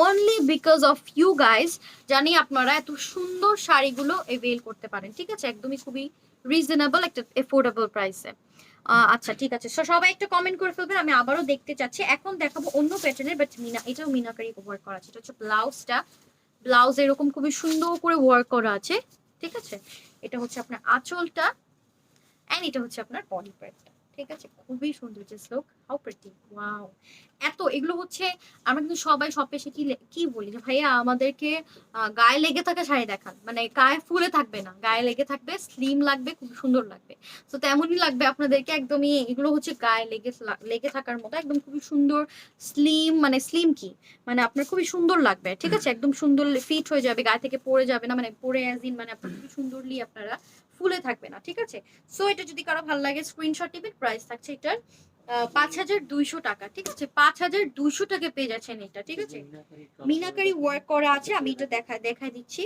only because of you guys. জানি আপনারা এত সুন্দর শাড়িগুলো এভেল করতে পারেন। ঠিক আছে, একদমই খুবই রিজনেবল একটা এফোর্ডেবল প্রাইসে। আচ্ছা ঠিক আছে, সো সবাই একটা কমেন্ট করে ফেলবেন। আমি আবারও দেখতে চাচ্ছি। এখন দেখাবো অন্য প্যাটার্নের, বাট এটাও মিনাকারি ওয়ার্ক করা আছে। এটা হচ্ছে ব্লাউজটা, ব্লাউজ এরকম খুবই সুন্দর করে ওয়ার্ক করা আছে। ঠিক আছে, এটা হচ্ছে আপনার আঁচলটা, এন্ড এটা হচ্ছে আপনার বডি পার্টটা। ঠিক আছে, খুবই সুন্দর, just look how pretty, wow. এত এগুলো হচ্ছে আমরা কিন্তু সবাই শপে এসে কি বলি যে ভাইয়া আমাদেরকে গায়ে লেগে থাকা শাড়ি দেখান, মানে গায়ে ফুলে থাকবে না, গায়ে লেগে থাকবে, স্লিম লাগবে, খুব সুন্দর লাগবে। তো তেমনই লাগবে আপনাদেরকে, একদমই এগুলো হচ্ছে গায়ে লেগে থাকার মতো, একদম খুবই সুন্দর স্লিম, মানে স্লিম কি মানে আপনার খুবই সুন্দর লাগবে। ঠিক আছে, একদম সুন্দর ফিট হয়ে যাবে, গায়ে থেকে পড়ে যাবে না, মানে পরে অ্যাজ ইন মানে আপনার খুবই সুন্দরলি আপনারা ফুলে থাকবে না। ঠিক আছে, সো এটা যদি কারো ভালো লাগে স্ক্রিনশট নেবেন। প্রাইস থাকছে এটার 5,200 টাকা। ঠিক আছে, 5,200 টাকা পেয়ে যাচ্ছেন এটা। ঠিক আছে, মিনাকারি ওয়ার্ক করা আছে, আমি এটা দেখাই দিচ্ছি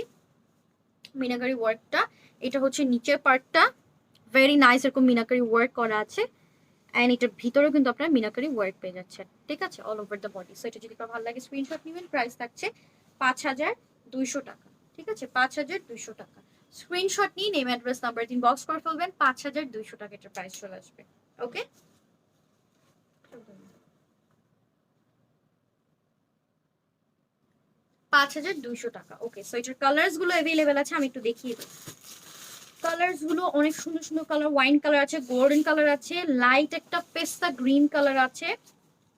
মিনাকারি ওয়ার্কটা। এটা হচ্ছে নিচের পার্টটা, ভেরি নাইস, এরকম মিনাকারি ওয়ার্ক করা আছে। অ্যান্ড এটার ভিতরেও কিন্তু আপনার মিনাকারি ওয়ার্ক পেয়ে যাচ্ছেন। ঠিক আছে, all over the body. So এটা যদি কারো ভালো লাগে স্ক্রিনশট নেবেন। প্রাইস থাকছে 5,200 টাকা। ঠিক আছে, 5,200 টাকা। স্ক্রিনশট নিয়ে নেম, অ্যাড্রেস, নাম্বার দিন, বক্স করে ফেলবেন। 5,200 টাকা এটার প্রাইস চলে আসবে। ওকে, 5,200 টাকা। ওকে, সো এটার কালার্স গুলো অ্যাভেলেবেল আছে, আমি একটু দেখিয়ে দিই। কালার্স গুলো অনেক সুন্দর সুন্দর কালার, ওয়াইন কালার আছে, গোল্ডেন কালার আছে, লাইট একটা পেস্তা গ্রিন কালার আছে,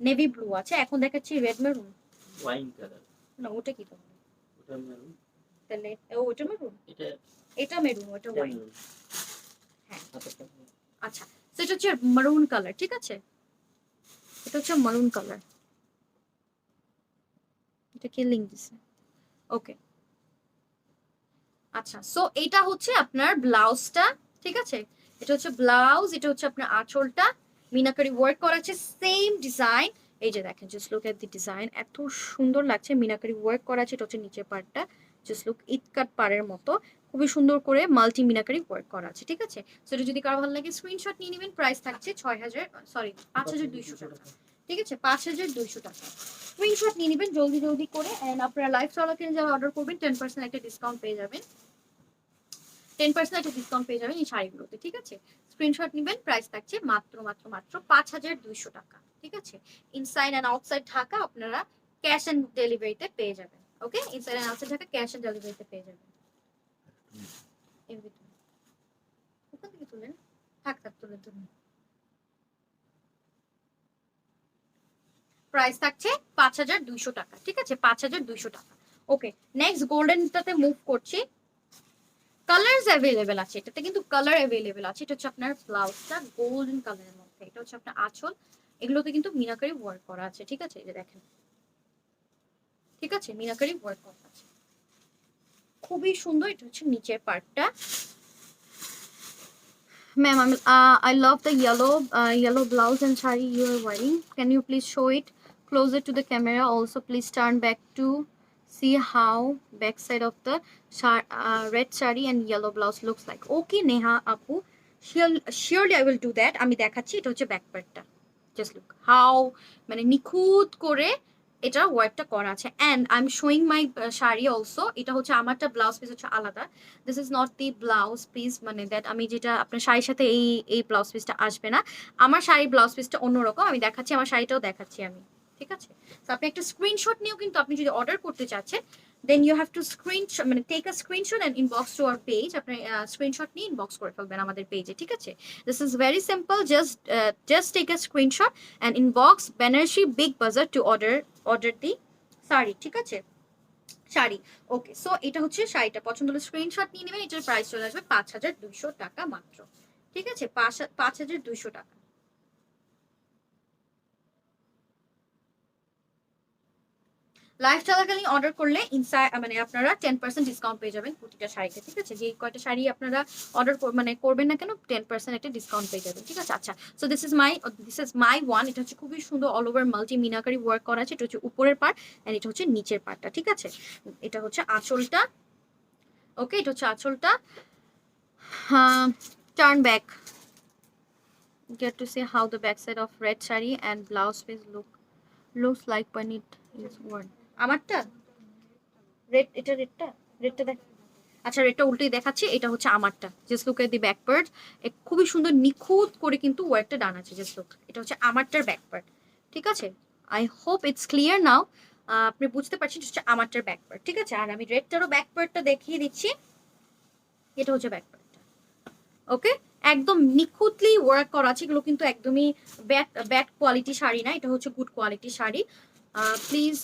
নেভি ব্লু আছে। এখন দেখাচ্ছি রেড মেরুন। ওয়াইন কালার, না ওটা কি তোমার? ওটা মেরুন, তাহলে ওটা মেরুন, এটা এটা মেরুন, ওটা ওয়াইন। মেরুন। হ্যাঁ, আচ্ছা, তো এটা হচ্ছে মারুন কালার। ঠিক আছে, এটা হচ্ছে মারুন কালার। এটা কি লিংক দিছে? ওকে, আচ্ছা, সো এটা হচ্ছে আপনার ব্লাউজটা। ঠিক আছে, এটা হচ্ছে ব্লাউজ, এটা হচ্ছে আপনার আঁচলটা, মিনাকারি ওয়ার্ক করা আছে, সেম ডিজাইন। এই যে দেখেন, just look at the design, এত সুন্দর লাগছে, মিনাকারি ওয়ার্ক করা আছে। এটা হচ্ছে নিচের পার্টটা, জাস্ট লুক ইট কাট পাড়ের মতো, খুবই সুন্দর করে মাল্টি মিনাকারি ওয়ার্ক করা আছে। ঠিক আছে, সো এটা যদি কারো ভালো লাগে স্ক্রিনশট নিয়ে নেবেন। প্রাইস থাকছে 5,200 টাকা। ঠিক আছে, 5,200 টাকা। স্ক্রিনশট নিয়ে নেবেন জলদি জলদি করে, এন্ড আপনারা লাইভ চলাকালীন যারা অর্ডার করবেন 10% একটা ডিসকাউন্ট পেয়ে যাবেন। 10% একটা ডিসকাউন্ট পেয়ে যাবেন এই শাড়িগুলোতে। ঠিক আছে, স্ক্রিনশট নেবেন। প্রাইস থাকছে মাত্র মাত্র মাত্র 5,200 টাকা। ঠিক আছে, ইনসাইড এন্ড আউটসাইড ঢাকা আপনারা ক্যাশ অন ডেলিভারিতে পেয়ে যাবেন। Okay, inside and outside Dhaka cash on ডেলিভারিতে পেয়ে যাবেন। ওখান থেকে তুলেন, থাক তুলে তুলেন। প্রাইস থাকছে 5,200 টাকা। ঠিক আছে, 5,200 টাকা। ওকে, নেক্সট গোল্ডেনটাতে মুভ করছি। কালার্স অ্যাভেলেবেল আছে এটাতে, কিন্তু কালার অ্যাভেলেবেল আছে। এটা হচ্ছে আপনার ব্লাউজটা গোল্ডেন কালারের মধ্যে, এটা হচ্ছে আপনার আঁচল, এগুলোতে কিন্তু মিনাকারি ওয়ার্ক করা আছে। ঠিক আছে, এই যে দেখেন, ঠিক আছে, মিনাকারি ওয়ার্ক করা আছে, খুবই সুন্দর। এটা হচ্ছে নিচের পার্টটা। Ma'am, I love the yellow blouse and sari you are wearing. Can you please show it closer to the camera? Also, please turn back to see how back side of the red sari and yellow blouse looks like. Okay, Neha Apu, surely I will do that. আমি দেখাচ্ছি, এটা হচ্ছে back পার্টটা, just look how মানে নিখুঁত করে এটা ওয়ার্কটা করা আছে। And I am showing my sari also. এটা হচ্ছে আমারটা ব্লাউজ পিস হচ্ছে আলাদা। This is not the blouse piece, মানে দ্যাট আমি যেটা আপনার শাড়ির সাথে এই ব্লাউজ পিসটা আসবে না। আমার শাড়ির ব্লাউজ পিসটা অন্যরকম, আমি দেখাচ্ছি, আমার শাড়িটাও দেখাচ্ছি আমি, ঠিক আছে? তো আপনি একটা স্ক্রিনশট নিয়েও কিন্তু আপনি যদি অর্ডার করতে চাচ্ছেন, then you have to screenshot, মানে take a screenshot and inbox to our page. আপনি স্ক্রিনশট নিয়ে ইনবক্স করে ফেলবেন আমাদের পেজে, ঠিক আছে? This is very simple, just take a screenshot and inbox Benarasi big bazaar to order the sari, ঠিক আছে? শাড়ি, ওকে। সো এটা হচ্ছে শাড়িটা, পছন্দ হলে স্ক্রিনশট নিয়ে নেবেন। এটার প্রাইস চলে আসবে 5200 টাকা মাত্র, ঠিক আছে? 5200 টাকা। লাইভ চলাকালীন অর্ডার করলে ইনসাইড মানে আপনারা 10% ডিসকাউন্ট পেয়ে যাবেন প্রতিটা শাড়িতে, ঠিক আছে? যে কয়টা শাড়ি আপনারা অর্ডার মানে করবেন না কেন, 10% একটা ডিসকাউন্ট পেয়ে যাবেন, ঠিক আছে? আচ্ছা, so this is my one. এটা হচ্ছে খুবই সুন্দর all over multi meenakari work করা আছে। এটা হচ্ছে উপরের পার্ট এন্ড এটা হচ্ছে নিচের পার্টটা, ঠিক আছে? এটা হচ্ছে আঁচলটা, ওকে, এটা হচ্ছে আঁচলটা। Turn back, get to see how the back side of red saree and blouse piece looks like when it is worn. আমারটা রেড, এটা রেডটা দেখ। আচ্ছা, রেডটা উল্টেই দেখাচ্ছি, এটা হচ্ছে আমারটা। Just look at the back part, খুবই সুন্দর নিখুঁত করে কিন্তু ওয়ার্কটা ডান আছে। জাস্ট লুক, এটা হচ্ছে আমারটার ব্যাক পার্ট, ঠিক আছে? I hope it's clear now. আপনি বুঝতে পারছেন, এটা হচ্ছে আমারটার ব্যাক পার্ট, ঠিক আছে? আর আমি রেডটারও ব্যাক পার্টটা দেখিয়ে দিচ্ছি। এটা হচ্ছে ব্যাক পার্টটা, ওকে? একদম নিখুঁতলি ওয়ার্ক করা আছে। এগুলো কিন্তু একদমই ব্যাড কোয়ালিটি শাড়ি না, এটা হচ্ছে good quality sari. Please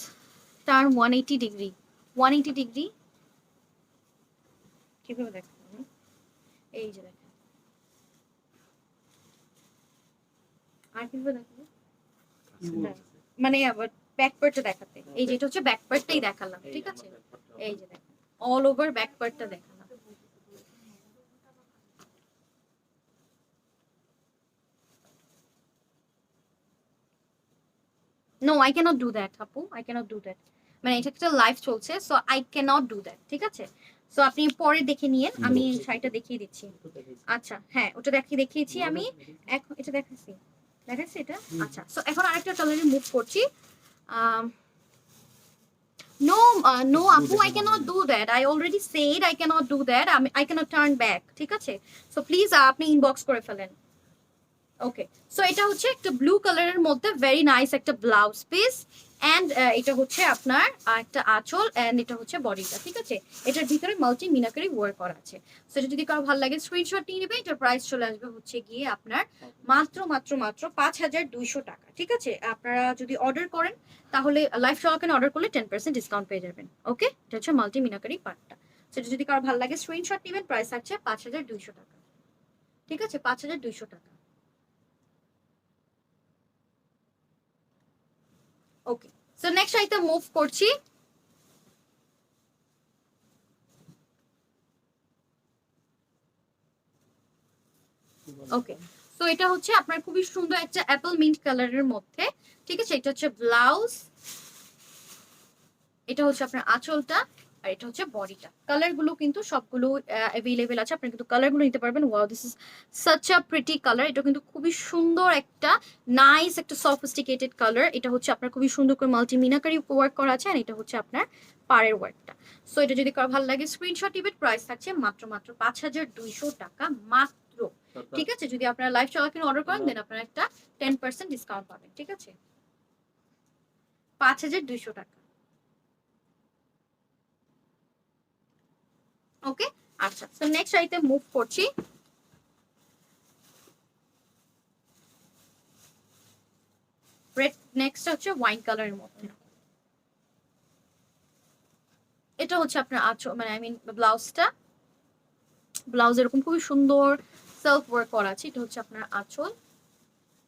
turn 180 degree, 180 degree. কিভাবে দেখেন? এই যে দেখেন, আর কিভাবে দেখেন, মানে আবার ব্যাক পার্টটা দেখাতে, এই যে এটা হচ্ছে ব্যাক পার্টটাই দেখালাম, ঠিক আছে? এই যে দেখেন, অল ওভার ব্যাক পার্টটা দেখালাম। No, I cannot do that, আপু, I cannot do that. মানে এটা একটা লাইভ চলছে, so I cannot do that, ঠিক আছে? সো আপনি পরে দেখে নিয়েন, আমি শাড়িটা দেখিয়ে দিচ্ছি। আচ্ছা, হ্যাঁ, ওটা দেখিয়েছি আমি। এখন এটা দেখাচ্ছি এটা। আচ্ছা, সো এখন আরেকটা কালারে মুভ করছি। No, আপু, I cannot do that. I already said I cannot do that. I cannot turn back, ঠিক আছে? সো প্লিজ আপনি ইনবক্স করে ফেলেন। ওকে, সো এটা হচ্ছে একটা ব্লু কালারের মধ্যে ভেরি নাইস একটা ব্লাউজ পিস এন্ড এটা হচ্ছে আপনার একটা আঁচল এন্ড এটা হচ্ছে বডিটা, ঠিক আছে? এটার ভিতরে মাল্টি মিনাকারি ওয়ার্ক করা আছে। সো এটা যদি কারো ভালো লাগে স্ক্রিনশট নিয়ে নেবে। এটার প্রাইস চলে আসবে হচ্ছে গিয়ে আপনার মাত্র 5200 টাকা, ঠিক আছে? আপনারা যদি অর্ডার করেন তাহলে লাইভ চলাকালীন অর্ডার করলে 10% ডিসকাউন্ট পেয়ে যাবেন, ওকে? এটা হচ্ছে মাল্টি মিনাকারি পার্টটা। সেটা যদি কারো ভালো লাগে স্ক্রিনশট নেবেন। প্রাইস আছে 5200 টাকা, ঠিক আছে? 5200 টাকা, ওকে। সো নেক্সট আইটেম মুভ করছি। ওকে, সো এটা হচ্ছে আপনার খুবই সুন্দর একটা অ্যাপল মিন্ট কালারের মধ্যে, ঠিক আছে? এটা হচ্ছে ব্লাউজ, এটা হচ্ছে আপনার আঁচলটা, আর এটা হচ্ছে বডিটা। কালারগুলো কিন্তু সবগুলো অ্যাভেলেবেল আছে, আপনি কিন্তু কালারগুলো নিতে পারবেন। Wow, this is such a pretty colour. এটা কিন্তু খুবই সুন্দর একটা নাইস একটা সফিস্টিকেটেড কালার। এটা হচ্ছে আপনার খুবই সুন্দর করে মাল্টি মিনাকারি ওয়ার্ক করা আছে, আর এটা হচ্ছে আপনার পাড়ের ওয়ার্কটা। সো এটা যদি কারো ভালো লাগে স্ক্রিনশট দিবেন। প্রাইস থাকছে মাত্র 5200 টাকা মাত্র, ঠিক আছে? যদি আপনারা লাইভ চলাকালীন অর্ডার করেন দেন আপনারা একটা 10% ডিসকাউন্ট পাবেন, ঠিক আছে? 5200 টাকা, ওকে। আচ্ছা, সো নেক্সট আইটেম মুভ করছি। রেড, নেক্সট হচ্ছে ওয়াইন কালারের মধ্যে। এটা হচ্ছে আপনার আঁচল, মানে আই মিন ব্লাউজটা। ব্লাউজ এরকম খুবই সুন্দর সেলফ ওয়ার্ক করা আছে। এটা হচ্ছে আপনার আঁচল,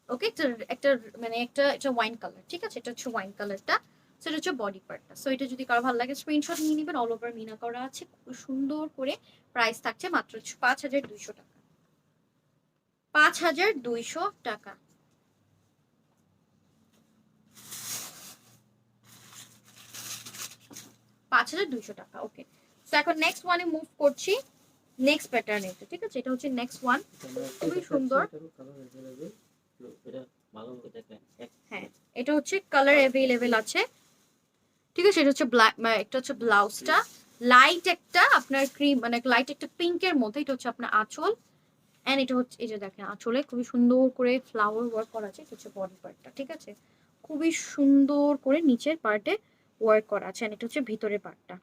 ওকে? একটা মানে এটা ওয়াইন কালার, ঠিক আছে? এটা হচ্ছে ওয়াইন কালারটা। সেটা হচ্ছে বডি পার্টটা। সো এটা যদি কারো ভালো লাগে স্ক্রিনশট নিয়ে নেবেন। অল ওভার মিনা করা আছে খুব সুন্দর করে। প্রাইস থাকছে মাত্র 5200 টাকা, 5200 টাকা। টাকা, ওকে। সো এখন নেক্সট ওয়ানে মুভ করছি। নেক্সট প্যাটার্ন এটা, ঠিক আছে? এটা হচ্ছে নেক্সট ওয়ান, খুবই সুন্দর। হ্যাঁ, এটা হচ্ছে কালার অ্যাভেলেবেল আছে। ঠিক আছে, এটা হচ্ছে ব্ল্যাক, একটা হচ্ছে ব্লাউজটা লাইট একটা আপনার ক্রিম মানে লাইট একটা পিঙ্কের মধ্যে, এটা হচ্ছে আপনার আঁচল। এন্ড এটা হচ্ছে এই যে দেখেন আঁচলে খুবই সুন্দর করে ফ্লাওয়ার ওয়ার্ক করা আছে, এটা হচ্ছে বডি পার্টটা। ঠিক আছে, খুবই সুন্দর করে নিচের পার্টে ওয়ার্ক করা আছে, এন্ড এটা হচ্ছে ভিতরের পার্টটা।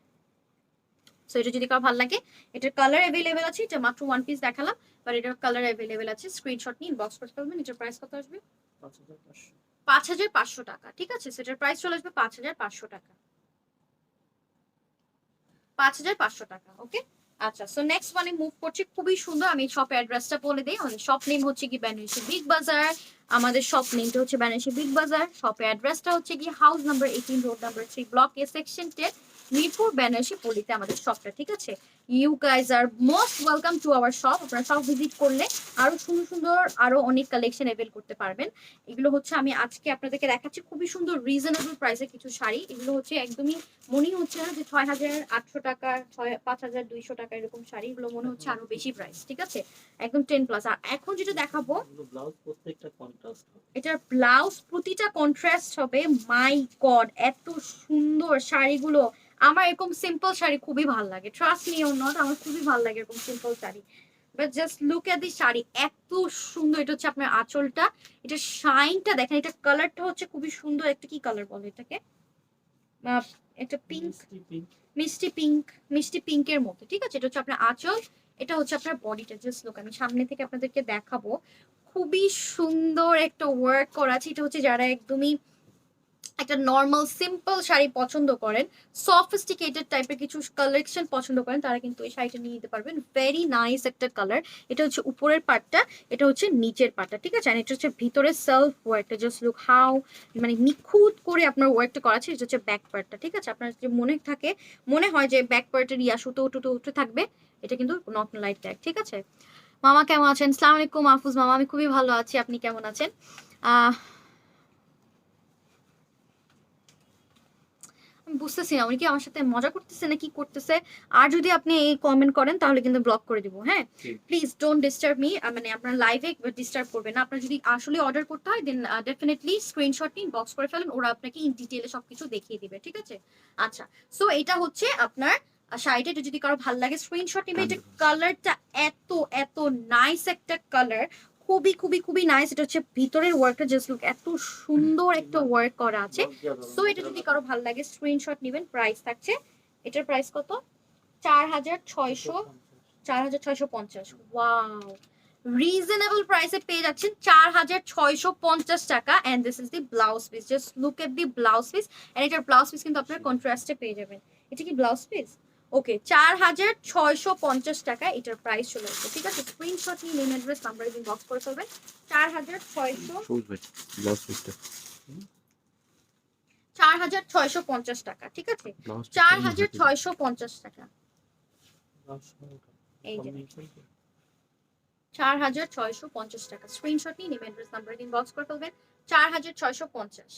সো এটা যদি কারো ভালো লাগে, এটার কালার অ্যাভেলেবেল আছে, এটা মাত্র ওয়ান পিস দেখালাম, বাট এটার কালার অ্যাভেলেবেল আছে। স্ক্রিনশট নিয়ে ইনবক্স করতে পারবেন। এটার প্রাইস কত আসবে? 5500। 5500 টাকা। ঠিক আছে, সেটার প্রাইস চলে আসবে 5500 টাকা। 5500 টাকা। ওকে, আচ্ছা। সো নেক্সট ওয়ানে মুভ করছি, খুবই সুন্দর। আমি শপের অ্যাড্রেসটা বলে দিই। আমাদের শপ নেম হচ্ছে কি বেনারসি বিগ বাজার। আমাদের শপ নেমটা হচ্ছে বেনারসি বিগ বাজার। শপের অ্যাড্রেসটা হচ্ছে কি house number 18, road number 3, block A, section 10, Mirpur, Benarasi পল্লীতে আমাদের শপটা। ঠিক আছে, you guys are most welcome to our shop. আপনারা সব ভিজিট করলে আরো সুন্দর সুন্দর আরো অনেক কালেকশন অ্যাভেল করতে পারবেন। এগুলো হচ্ছে আমি আজকে আপনাদেরকে দেখাচ্ছি খুবই সুন্দর রিজনেবল প্রাইসে কিছু শাড়ি। এগুলো হচ্ছে একদমই মনেই হচ্ছে না যে 6800 টাকা, 5200 টাকা এরকম শাড়ি। এগুলো মনে হচ্ছে আরো বেশি প্রাইস। ঠিক আছে, একদম 10+। আর এখন যেটা দেখাবো, এগুলো ব্লাউজ প্রত্যেকটা কন্ট্রাস্ট হবে। এটার ব্লাউজ প্রতিটা কন্ট্রাস্ট হবে। মাই গড, এত সুন্দর শাড়িগুলো। আমার এরকম সিম্পল শাড়ি খুবই ভালো লাগে, ট্রাস্ট মি অর নট, আমার খুবই ভালো লাগে এরকম simple sari. But just look at the sari, এত সুন্দর। এটা হচ্ছে আপনার আঁচলটা, এটা শাইনটা দেখেন, এটা কালারটা হচ্ছে খুবই সুন্দর। একটা কি কালার বলে এটাকে, একটা পিঙ্ক, মিষ্টি pink। মিষ্টি পিঙ্ক, মিষ্টি পিঙ্কের মতো। ঠিক আছে, এটা হচ্ছে আপনার আঁচল, এটা হচ্ছে আপনার বডিটা। জাস্ট লুক, আমি সামনে থেকে আপনাদেরকে দেখাবো। খুবই সুন্দর একটা ওয়ার্ক করা আছে। এটা হচ্ছে যারা একদমই একটা নর্মাল সিম্পল শাড়ি পছন্দ করেন, সফিস্টিকেটেড টাইপের কিছু কালেকশন পছন্দ করেন, তারা কিন্তু এই শাড়িটা নিয়ে নিতে পারবেন। ভেরি নাইস একটা কালার। এটা হচ্ছে উপরের পার্টটা, এটা হচ্ছে নিচের পার্টটা। ঠিক আছে, আর এটা হচ্ছে ভিতরে সেলফ ওয়ার্কটা। জাস্ট লুক হাউ মানে নিখুঁত করে আপনার ওয়ার্কটা করা আছে। এটা হচ্ছে ব্যাক পার্টটা। ঠিক আছে, আপনার যে মনে হয় যে ব্যাক পার্টের সুতো উঠে থাকবে, এটা কিন্তু নট লাইক দ্যাট। ঠিক আছে, মামা কেমন আছেন? আসসালামু আলাইকুম মাহফুজ মামা, আমি খুবই ভালো আছি, আপনি কেমন আছেন? আমি বুঝতেছি না উনি কি আমার সাথে মজা করতেছে না কি করতেছে। আর যদি আপনি এই কমেন্ট করেন তাহলে কিন্তু ব্লক করে দিব। হ্যাঁ, প্লিজ ডোন্ট ডিস্টার্ব মি। মানে আপনার লাইভে ডিস্টার্ব করবেন না। আপনার যদি আসলে অর্ডার করতে হয় দেন ডেফিনেটলি স্ক্রিনশট নিন, বক্স করে ফেলেন, ওরা আপনাকে ইন ডিটেইলে সবকিছু দেখিয়ে দিবে। ঠিক আছে, আচ্ছা। সো এটা হচ্ছে আপনার শাড়িটা। এটা যদি কারো ভালো লাগে স্ক্রিনশট নিবে। এটা কালারটা এত এত নাইস একটা কালার, খুবই খুবই খুবই নাইস। এটা হচ্ছে ভিতরের ওয়ার্কটা, জাস্ট লুক এত সুন্দর একটা ওয়ার্ক করা আছে। সো এটা যদি কারো ভালো লাগে স্ক্রিনশট নেবেন। প্রাইস থাকছে, এটার প্রাইস কত? 4650। ওয়াও, রিজনেবল প্রাইসে পেয়ে যাচ্ছেন 4650 টাকা। And this is the blouse piece. Just look at the blouse piece. And এটার ব্লাউজ পিস কিন্তু আপনার কন্ট্রাস্টে পেয়ে যাবেন। এটা কি ব্লাউজ পিস? ওকে, 4650 টাকা এটার প্রাইস চলে আসবে। ঠিক আছে, স্ক্রিনশট নিয়ে নেম অ্যাড্রেস নাম্বার বক্স করে ফেলবেন। 4650 টাকা। ঠিক আছে, 4650 টাকা। এই যে 4650 টাকা। স্ক্রিনশট নিয়ে নেম অ্যাড্রেস নাম্বার বক্স করে ফেলবেন। 4650,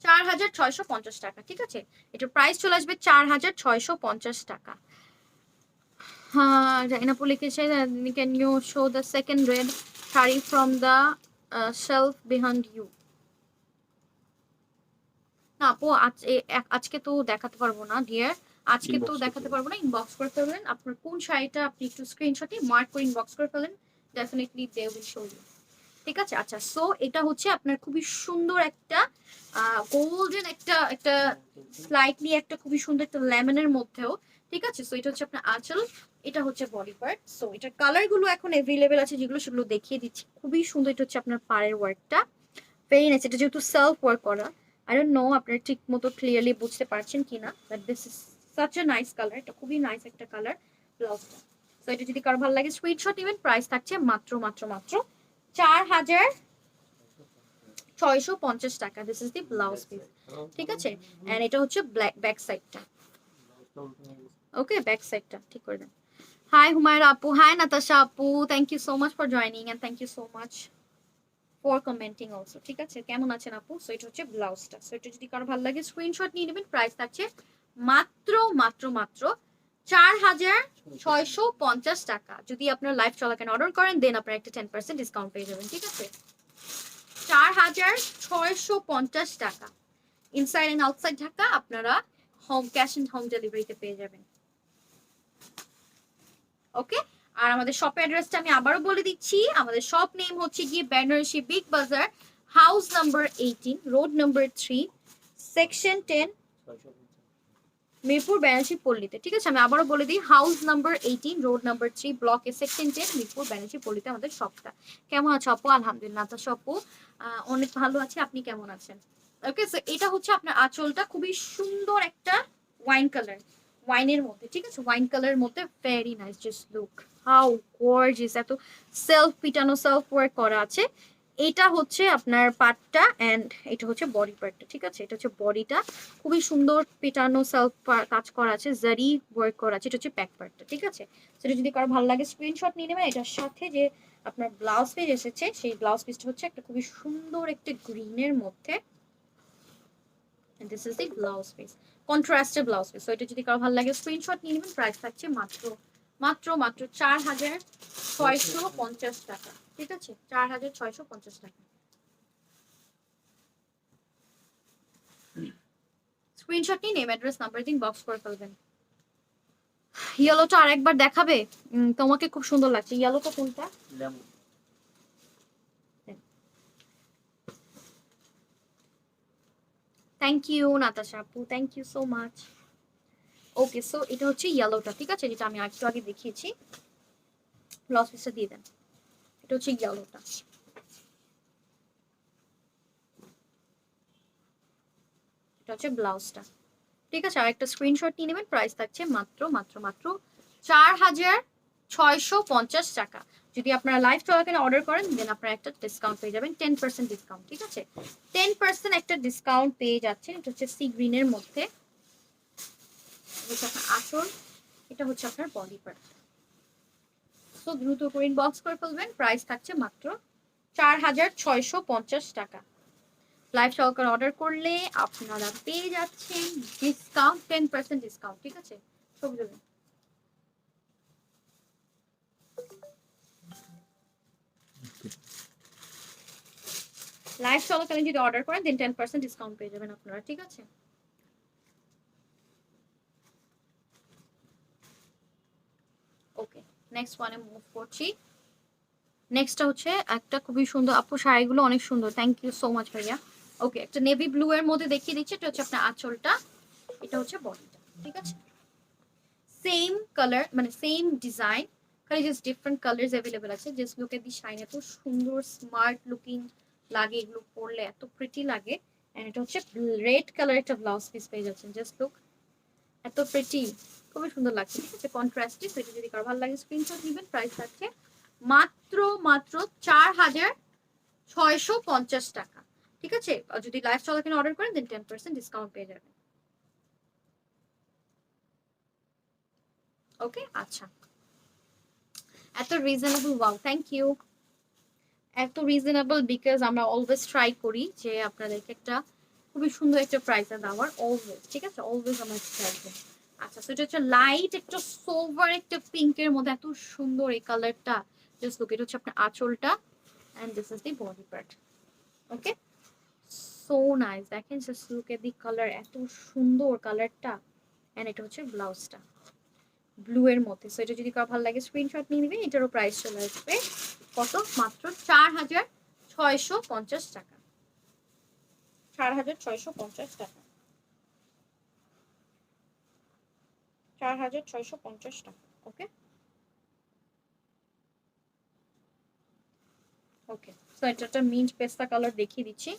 4650 টাকা। ঠিক আছে, এটার প্রাইস চলে আসবে 4650 টাকা। Jainapur লিখেছে, can you show the second red sari from the shelf behind you? না আপু, আজকে তো দেখাতে পারবো না ডিয়ার, আজকে তো দেখাতে পারবো না। ইনবক্স করে ফেলবেন আপনার কোন শাড়িটা, আপনি একটু স্ক্রিনশটে মার্ক করে ইনবক্স করে ফেলেন, definitely they will show you. ঠিক আছে, আচ্ছা। সো এটা হচ্ছে আপনার খুবই সুন্দর একটা গোল্ডেন একটা স্লাইটলি একটা খুবই সুন্দর একটা লেমনের মধ্যেও। ঠিক আছে, সো এটা হচ্ছে আপনার আঁচল, এটা হচ্ছে বডি পার্ট। সো এটার কালার গুলো এখন অ্যাভেলেবেল আছে, যেগুলো সেগুলো দেখিয়ে দিচ্ছি। খুবই সুন্দর। এটা হচ্ছে আপনার পাড়ের ওয়ার্কটা, ভেরি নাইস। এটা যেহেতু সেলফ ওয়ার্ক করা, আই ডোন্ট নো আপনারা ঠিক মতো ক্লিয়ারলি বুঝতে পারছেন কিনা, but this is such a nice colour. এটা খুবই নাইস একটা কালার ব্লাউজটা। সো এটা যদি কারো ভালো লাগে স্ক্রিনশট নেবেন। প্রাইস থাকছে মাত্র 4650 টাকা। This is the blouse piece. ঠিক আছে, এন্ড এটা হচ্ছে ব্যাক সাইডটা। ওকে, ব্যাক সাইডটা ঠিক করে দেন। হাই হুমায়রা আপু, হাই নাতাশা আপু, thank you so much for joining and thank you so much for commenting also. ঠিক আছে, কেমন আছেন আপু? সো এটা হচ্ছে ব্লাউজটা। সো এটা যদি কারো ভালো লাগে স্ক্রিনশট নিয়ে নেবেন। প্রাইস থাকছে মাত্র 4650 টাকা। যদি আপনার লাইভ চলাকালীন অর্ডার করেন দেন আপনার একটা 10% ডিসকাউন্ট পেয়ে যাবেন। ঠিক আছে, 4650 টাকা। ইনসাইড এন্ড আউটসাইড ঢাকা আপনারা হোম ক্যাশ এন্ড হোম ডেলিভারিতে পেয়ে যাবেন। ওকে, আর আমাদের শপের অ্যাড্রেসটা আমি আবারও বলে দিচ্ছি। আমাদের শপ নেম হচ্ছে গিয়ে Benarasi big bazaar, house number 18, road number 3, section 10, 650 Mirpur Benarasi পল্লীতে। ঠিক আছে, আমি আবারও বলে দিই, house number 18, road number 3, block A, section 10, Mirpur Benarasi পল্লীতে আমাদের শপটা। কেমন আছো আপু? আলহামদুলিল্লাহ নাতাশা আপু অনেক ভালো আছি, আপনি কেমন আছেন? ওকে, সো এটা হচ্ছে আপনার আঁচলটা, খুবই সুন্দর একটা ওয়াইন কালার, ওয়াইনের মধ্যে। ঠিক আছে, ওয়াইন কালারের মধ্যে very nice, just look how gorgeous. এত সেলফ পিটানো, সেলফ ওয়ার্ক করা আছে। এটা হচ্ছে আপনার পার্টটা এন্ড এটা হচ্ছে বডি পার্টটা। ঠিক আছে, এটা হচ্ছে বডিটা, খুবই সুন্দর পেটানো সেলফ কাজ করা আছে, জারি ওয়ার্ক করা আছে। এটা হচ্ছে ব্যাক পার্টটা। ঠিক আছে, সেটা যদি কারো ভালো লাগে স্ক্রিনশট নিয়ে নেবেন। এটার সাথে যে আপনার ব্লাউজ পিস এসেছে, সেই ব্লাউজ পিসটা হচ্ছে একটা খুবই সুন্দর একটা গ্রিনের মধ্যে। And this is the blouse piece, contrasted blouse piece. So এটা যদি কারো ভালো লাগে স্ক্রিনশট নিয়ে নেবেন। প্রাইস থাকছে মাত্র মাত্র মাত্র 4650 টাকা। ঠিক আছে, 4650 টাকা। স্ক্রিনশট নিয়ে নেম, অ্যাড্রেস, নাম্বার দিন, বক্স করে ফেলবেন। ইয়েলোটা আরেকবার দেখাবে? তোমাকে খুব সুন্দর লাগছে। ইয়েলোটা কোনটা? লেমন। থ্যাংক ইউ নাতাশা আপু, thank you so much. Okay, so এটা হচ্ছে ইয়েলোটা। ঠিক আছে, যেটা আমি একটু আগে দেখিয়েছি। ব্লাউজ পিসটা দিয়ে দেন। এটা হচ্ছে ইয়েলোটা। এটা হচ্ছে ব্লাউজটা। ঠিক আছে, আর একটা স্ক্রিনশট নিয়ে নেবেন। প্রাইস থাকছে মাত্র মাত্র মাত্র 4650 টাকা। যদি আপনারা লাইভ চলাকালীন অর্ডার করেন দেন আপনারা একটা ডিসকাউন্ট পেয়ে যাবেন, 10% ডিসকাউন্ট। ঠিক আছে, 10% একটা ডিসকাউন্ট পেয়ে যাচ্ছেন। এটা হচ্ছে সি গ্রিনের মধ্যে, আপনার আঁচল, এটা হচ্ছে আপনার বডি পার্ট। তো দ্রুত করে ইনবক্স করে ফেলবেন। প্রাইস থাকছে মাত্র 4650 টাকা। লাইভ সহকারে অর্ডার করলে আপনারা পেয়ে যাচ্ছেন ডিসকাউন্ট, 10% ডিসকাউন্ট। ঠিক আছে, ছবি দেবেন। লাইভ চলাকালীন যদি অর্ডার করেন দেন 10% ডিসকাউন্ট পেয়ে যাবেন আপনারা। ঠিক আছে, ওকে, নেক্সট ওয়ানে মুভ করছি। নেক্সটটা হচ্ছে একটা খুবই সুন্দর, আপু শাড়িগুলো অনেক সুন্দর, থ্যাংক ইউ সো মাচ ভাইয়া। ওকে, একটা নেভি ব্লু এর মধ্যে দেখিয়ে দিচ্ছি। এটা হচ্ছে আপনার আঁচলটা, এটা হচ্ছে বডিটা। ঠিক আছে, সেম কালার, মানে সেম ডিজাইন, খালি জাস্ট ডিফারেন্ট কালার্স অ্যাভেলেবল আছে। Just look at the shine, এত সুন্দর স্মার্ট লুকিং লাগে, এগুলো পরলে এত প্রিটি লাগে। এন্ড এটা হচ্ছে রেড কালার একটা ব্লাউজ পিস পেয়ে যাচ্ছেন। জাস্ট লুক, এত প্রিটি, খুবই সুন্দর লাগছে। ঠিক আছে, কন্ট্রাস্টে। তো এটা যদি কারো ভালো লাগে স্ক্রিনশট নেবেন। প্রাইস থাকছে মাত্র মাত্র 4650 টাকা। ঠিক আছে, আর যদি লাইভ চলাকালীন অর্ডার করেন দেন 10% ডিসকাউন্ট পেয়ে যাবেন। ওকে, আচ্ছা, এত রিজনেবল, ওয়াও, থ্যাংক ইউ। এত রিজনেবল বিকজ আমরা অলওয়েজ ট্রাই করি যে আপনাদেরকে একটা খুবই সুন্দর একটা প্রাইসে দেওয়ার, অলওয়েজ। ঠিক আছে, অলওয়েজ আমরা ট্রাই করি। আচ্ছা, সো এটা হচ্ছে লাইট একটা সোভার একটা পিঙ্কের মধ্যে, এত সুন্দর এই কালারটা। জাস্ট লুক, এটা হচ্ছে আপনার আঁচলটা and this is the body part. Okay, so nice, দেখেন just look at the colour, এত সুন্দর কালারটা। এন্ড এটা হচ্ছে ব্লাউজটা ব্লু এর মধ্যে। সো এটা যদি কারো ভালো লাগে স্ক্রিনশট নিয়ে নেবেন। এটারও প্রাইস চলে আসবে কত? মাত্র 4650 টাকা। 4650 টাকা, 4650 টাকা। ওকে, ওকে, সো এটা একটা মিন্ট পেস্তা কালার দেখিয়ে দিচ্ছি।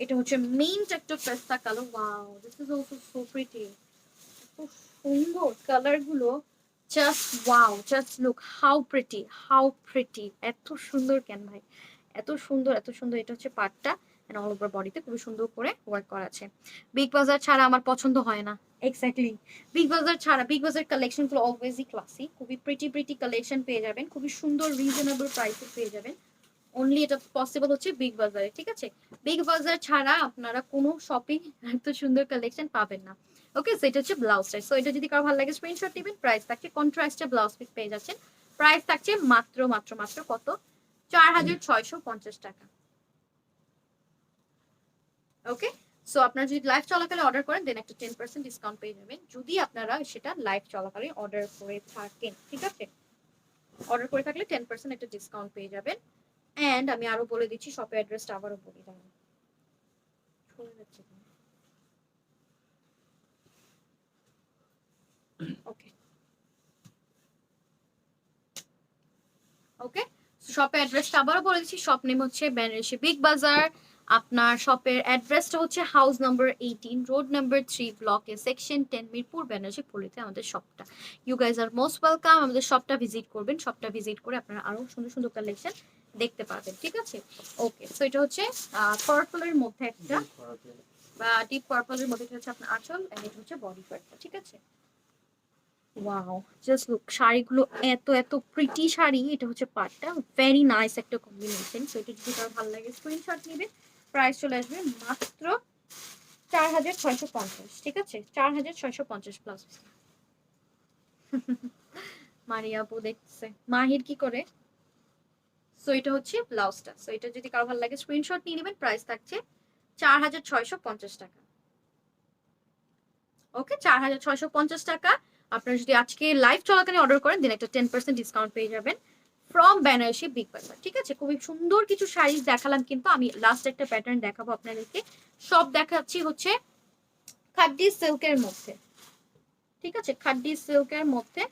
এটা হচ্ছে মিন্ট একটা পেস্তা colour. Wow, this is also so pretty. খুব সুন্দর কালার গুলো, just wow, just look how pretty, how pretty. এত সুন্দর কেন ভাই, এত সুন্দর, এত সুন্দর। এটা হচ্ছে পার্টটা এন্ড অল ওভার বডিতে খুবই সুন্দর করে ওয়ার্ক করা আছে। বিগ বাজার ছাড়া আমার পছন্দ হয় না। এক্স্যাক্টলি, বিগ বাজার ছাড়া, বিগ বাজার কালেকশন গুলো অলওয়েজই ক্লাসি, খুবই প্রিটি প্রিটি কালেকশন পেয়ে যাবেন, খুবই সুন্দর রিজনেবল প্রাইসে পেয়ে যাবেন। অনলি এটা পসিবল হচ্ছে বিগ বাজারে। ঠিক আছে, বিগ বাজার ছাড়া আপনারা কোনো শপিং এত সুন্দর কালেকশন পাবেন না। ওকে, সো এটা হচ্ছে ব্লাউজটা। সো এটা যদি কারো ভালো লাগে স্ক্রিনশট নেবেন। প্রাইস থাকছে, কন্ট্রাস্টে ব্লাউজ পিস পেয়ে যাচ্ছেন। প্রাইস থাকছে মাত্র মাত্র মাত্র কত? 4650 টাকা। ওকে, সো আপনারা যদি লাইভ চলাকালীন অর্ডার করেন দেন একটা 10% ডিসকাউন্ট পেয়ে যাবেন, যদি আপনারা সেটা লাইভ চলাকালীন অর্ডার করে থাকেন। ঠিক আছে, অর্ডার করে থাকলে 10% একটা ডিসকাউন্ট পেয়ে যাবেন। অ্যান্ড আমি আরো বলে দিচ্ছি শপের অ্যাড্রেসটা আবারও বলে দিলাম। ওকে ওকে, শপের অ্যাড্রেসটা আবারও বলে দিচ্ছি। শপ নেম হচ্ছে বেনারসি বিগ বাজার। আপনার শপের অ্যাড্রেসটা হচ্ছে হাউস নাম্বার 18, রোড নাম্বার 3, ব্লকে সেকশন 10, মিরপুর, বেনারসি পল্লীতে আমাদের শপটা। You guys are most welcome, আমাদের শপটা ভিজিট করবেন। শপটা ভিজিট করে আপনারা আরো সুন্দর সুন্দর কালেকশন দেখতে পাবেন। ঠিক আছে, ওকে, সো এটা হচ্ছে পার্পলের মধ্যে একটা বা ডিপ পার্পলের মধ্যে এটা হচ্ছে আপনার আঁচল, এন্ড এটা হচ্ছে বডি পার্টটা। ঠিক আছে, ওয়াও, জাস্ট লুক, শাড়িগুলো এত এত প্রিটি শাড়ি। এটা হচ্ছে পার্টটা, ভেরি নাইস একটা কম্বিনেশন। সো এটা যদি কারো ভালো লাগে স্ক্রিনশট নেবে, প্রাইস চলে আসবে মাত্র 4650। ঠিক আছে, 4650 প্লাস। মারিয়া আপু দেখছে, মাহির কি করে। সো এটা হচ্ছে ব্লাউজটা। সো এটা যদি কারো ভালো লাগে স্ক্রিনশট নিয়ে নেবেন, প্রাইস থাকছে 4650 টাকা। ওকে, 4650 টাকা। আপনারা যদি আজকে লাইভ চলাকালীন অর্ডার করেন দেন একটা 10% ডিসকাউন্ট পেয়ে যাবেন ফ্রম বেনারসি বিগ বাজার। ঠিক আছে, খুবই সুন্দর কিছু শাড়ি দেখালাম, কিন্তু আমি লাস্ট একটা প্যাটার্ন দেখাবো আপনাদেরকে। সব দেখাচ্ছি হচ্ছে খাড্ডি সিল্কের মধ্যে। ঠিক আছে, খাড্ডি সিল্কের মধ্যে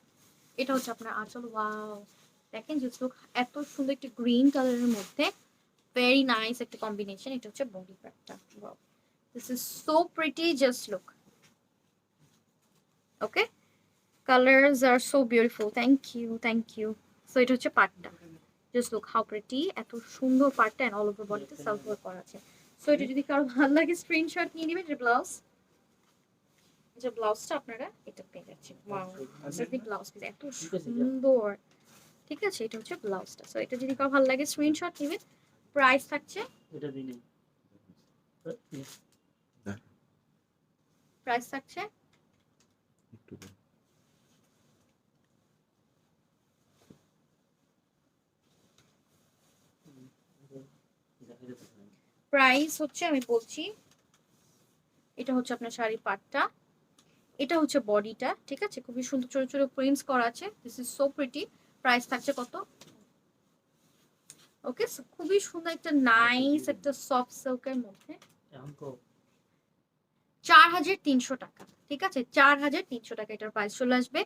এটা হচ্ছে আপনার আঁচল। ওয়াও, দেখেন জাস্ট লুক, এত সুন্দর একটা গ্রিন কালারের মধ্যে, ভেরি নাইস একটা কম্বিনেশন। এটা হচ্ছে বডি পার্টটা। Wow, this is so pretty, just look. Okay, colours are so beautiful, thank you thank you. So এটা হচ্ছে পার্টটা, জাস্ট লুক হাউ প্রিটি, এত সুন্দর পার্টটা, এন্ড অল ওভার বডিতে সেলফ ওয়ার্ক করা আছে। সো এটা যদি কারো ভালো লাগে স্ক্রিনশট নিয়ে নেবেন। যে ব্লাউজ, যে ব্লাউজটা আপনারা এটা পেয়ে যাচ্ছেন। ওয়াও, ব্লাউজ পিস এত সুন্দর। ঠিক আছে, এটা হচ্ছে ব্লাউজটা। সো এটা যদি কারো ভালো লাগে স্ক্রিনশট নেবেন, প্রাইস থাকছে, এটা দিনে প্রাইস থাকছে একটু দাও। প্রাইস হচ্ছে, আমি বলছি, এটা হচ্ছে আপনার শাড়ি পাটটা, এটা হচ্ছে বডিটা। ঠিক আছে, খুবই সুন্দর ছোট ছোট প্রিন্টস করা আছে। This is so pretty. Price থাকছে কত? ওকে, খুবই সুন্দর একটা নাইস একটা সফট সিল্কের মধ্যে, এখন তো 4300 টাকা। ঠিক আছে, 4300 টাকা এটার প্রাইস চলে আসবে।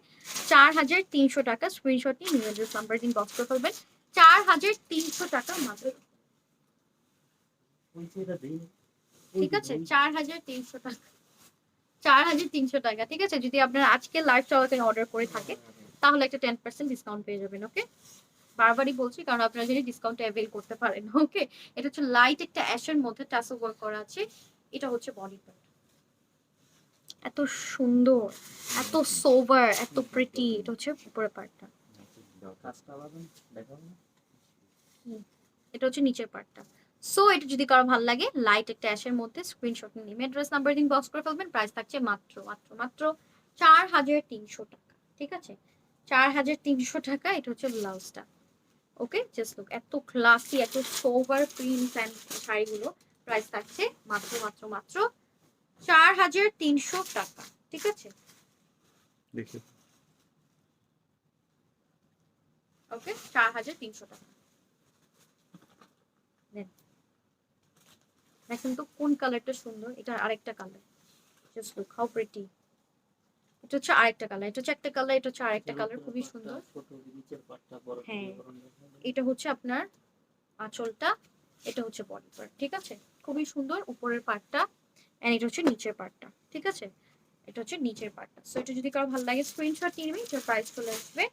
4300 টাকা। স্ক্রিনশট নিয়ে নিয়ে অ্যাড্রেস নাম্বার দিন বক্স করে ফেলবেন। 4300 টাকা মাত্র। এটা দিনে ঠিক আছে, 4300 টাকা, 4300 টাকা। ঠিক আছে, যদি আপনারা আজকে লাইভ চলাকালীন অর্ডার করে থাকে তাহলে একটা 10% ডিসকাউন্ট পেয়ে যাবেন। ওকে, বারবারই বলছি কারণ আপনারা যদি ডিসকাউন্ট অ্যাভেল করতে পারেন। ওকে, এটা হচ্ছে লাইট একটা অ্যাশের মধ্যে টাসেল ওয়ার্ক করা আছে। এটা হচ্ছে বডি পার্ট, এত সুন্দর, এত সোভার, এত প্রিটি। এটা হচ্ছে উপরের পার্টটা, কাজটা আলাদা দেখাবো না। এটা হচ্ছে নিচের পার্টটা। সো এটা যদি কারো ভালো লাগে লাইট একটা অ্যাশের মধ্যে, স্ক্রিনশট নিয়ে অ্যাড্রেস নাম্বার দিন বক্স করে ফেলবেন। প্রাইস থাকছে মাত্র মাত্র মাত্র 4300 টাকা। ঠিক আছে, 4300 টাকা। এটা হচ্ছে ব্লাউজটা। ওকে, জাস্ট লুক, এত ক্লাসি, এত সোভার প্রিন্টস এন্ড শাড়িগুলো। প্রাইস থাকছে মাত্র মাত্র মাত্র 4300 টাকা। ঠিক আছে, দেখি ওকে, 4300 টাকা। দেখেন তো কোন কালারটা সুন্দর। এটা আরেকটা colour, just look how pretty. এটা হচ্ছে আরেকটা কালার, এটা হচ্ছে একটা কালার, এটা হচ্ছে আরেকটা কালার, খুবই সুন্দর। ছোট নিচের পাটটা বড় হ্যাঁ, করে এটা হচ্ছে আপনার আঁচলটা, এটা হচ্ছে বডি পার্ট। ঠিক আছে, খুবই সুন্দর উপরের পার্টটা, এন্ড এটা হচ্ছে নিচের পার্টটা। ঠিক আছে, এটা হচ্ছে নিচের পার্টটা। সো এটা যদি কারো ভালো লাগে স্ক্রিনশট নিয়ে নেবেন। এটার প্রাইস চলে আসবে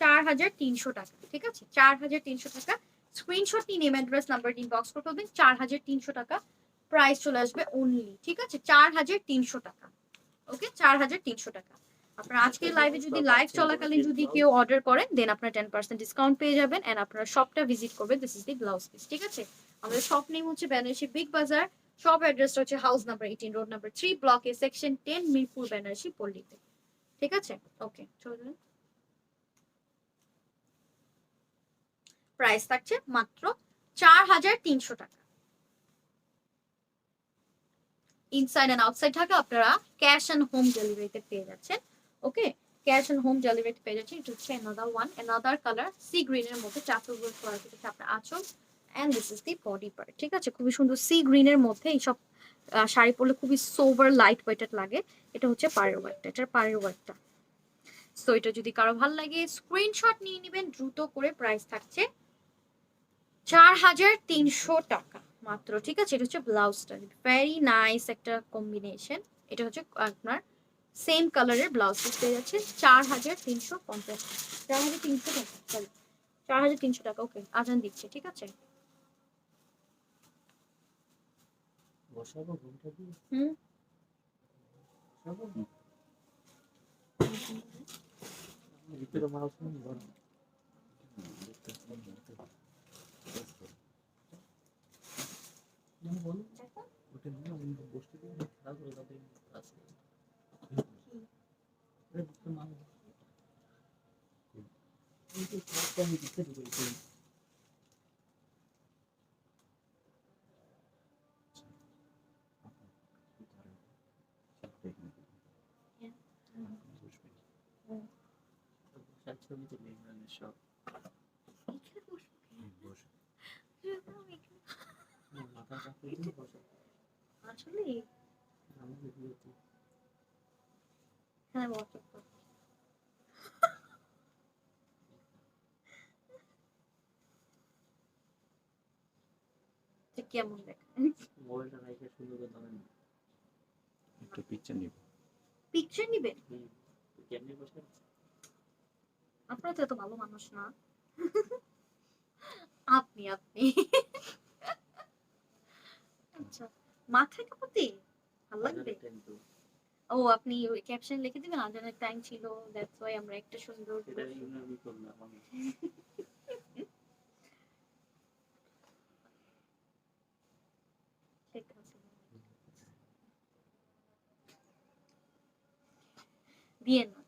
4300 টাকা। ঠিক আছে, 4300 টাকা। স্ক্রিনশট নিয়ে নেবেন, অ্যাড্রেস নাম্বার দিন বক্স করে ফেলবেন। 4300 টাকা প্রাইস চলে আসবে অনলি। ঠিক আছে, 4300 টাকা। ওকে, 4300 টাকা। আপনারা আজকের লাইভে যদি লাইভ চলাকালীন যদি কেউ অর্ডার করেন দেন আপনারা 10% ডিসকাউন্ট পেয়ে যাবেন, এন্ড আপনারা শপটা ভিজিট করবেন। This is the blouse piece. ঠিক আছে, আমাদের শপ নেম হচ্ছে বেনারসি বিগ বাজার। শপ অ্যাড্রেসটা হচ্ছে হাউস নাম্বার 18, রোড নাম্বার 3, ব্লকে সেকশন 10, মিরপুর, বেনারসি পল্লীতে। ঠিক আছে, ওকে, চলে যান। প্রাইস থাকছে মাত্র 4300 টাকা। ইনসাইড অ্যান্ড আউটসাইড ঢাকা আপনারা ক্যাশ অ্যান্ড হোম ডেলিভারিতে পেয়ে যাচ্ছেন। ওকে, ক্যাশ অ্যান্ড হোম ডেলিভারিতে পেয়ে যাচ্ছেন। এটা হচ্ছে অ্যানাদার কালার সি গ্রিনের মধ্যে চাপল ওয়ার্ক করা হচ্ছে আপনার আঁচল, and this is the body part. ঠিক আছে, খুবই সুন্দর সি গ্রিনের মধ্যে এইসব শাড়ি পরলে খুবই সোবার লাইট ওয়েটেড লাগে। এটা হচ্ছে পাড়ের ওয়ার্কটা, এটার পাড়ের ওয়ার্কটা। সো এটা যদি কারো ভালো লাগে স্ক্রিনশট নিয়ে নেবেন দ্রুত করে। প্রাইস থাকছে 4300 টাকা মাত্র। ঠিক আছে, এটা হচ্ছে ব্লাউজটা, ভেরি নাইস একটা কম্বিনেশন। এটা হচ্ছে আপনার সেম কালারের ব্লাউজ পিস পেয়ে যাচ্ছে 4350 4300 টাকা, সরি 4300 টাকা। ওকে, আজান দিচ্ছে, ঠিক আছে। বসাবো ঘুমটা দিয়ে হুম, বসাবো ভিতরে মাল শুনুন বড় বলুন ওটা নিয়ে আমি বসতে দিই খেলা করে তাদের আছে মাল আমি দিতে দিই ছবি তুলে সব মাথা চাপিয়ে দিয়ে বসে আসলে আমাদের বিয়েতে হ্যাঁ বসো। কেমন দেখা মোবাইলটা রাইখে সুন্দর করে ধরেন একটা পিকচার নিব। পিকচার নিবেন? কেমনি বসে আপনারা তো এত ভালো মানুষ না। আপনি আপনি আচ্ছা, মাথায় কাপড় ভালো লাগবে। কিন্তু ও আপনি ওই ক্যাপশন লিখে দিবেন আজানের টাইম ছিল, দ্যাটস ওয়াই আমরা একটা সুন্দর এটা আমি করলাম আমি ঠিক আছে দিয়ে না।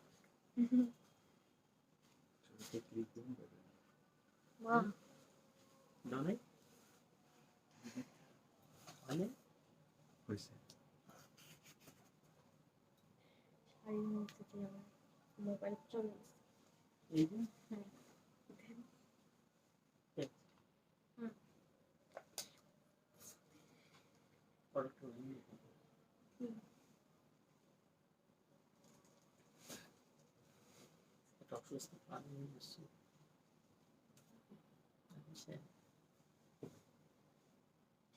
বাহ, দানে মানে হয়েছে। শাড়ির মধ্যে দিয়ে আমার মোবাইল চলে গেছে। এই যে হ্যাঁ, প্রোডাক্ট টক্সিস পানি দিচ্ছি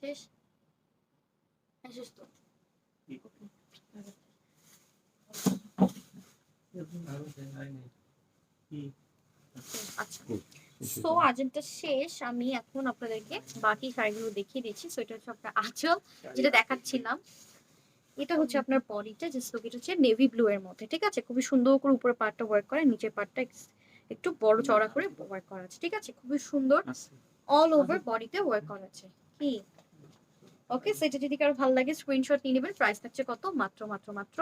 শেষ শেষ তো। কি আরো দেখাই নেই কি আচ্ছা, সো আজনটা শেষ। আমি এখন আপনাদেরকে বাকি শাড়িগুলো দেখিয়ে দিচ্ছি। সো এটা হচ্ছে আপনার আঁচল যেটা দেখাচ্ছিলাম, এটা হচ্ছে আপনার বডিটা, জাস্ট লুক, এটা হচ্ছে নেভি ব্লু এর মধ্যে। ঠিক আছে, খুবই সুন্দর করে উপরে পার্টটা ওয়ার্ক করে, নিচের পার্টটা একটু বড় চড়া করে ওয়ার্ক করা আছে। ঠিক আছে, খুবই সুন্দর অল ওভার বডিতে ওয়ার্ক করা আছে। কি ওকে, সেটা যদি কারো ভালো লাগে স্ক্রিনশট নিয়ে নেবেন। প্রাইস থাকছে কত? মাত্র মাত্র মাত্র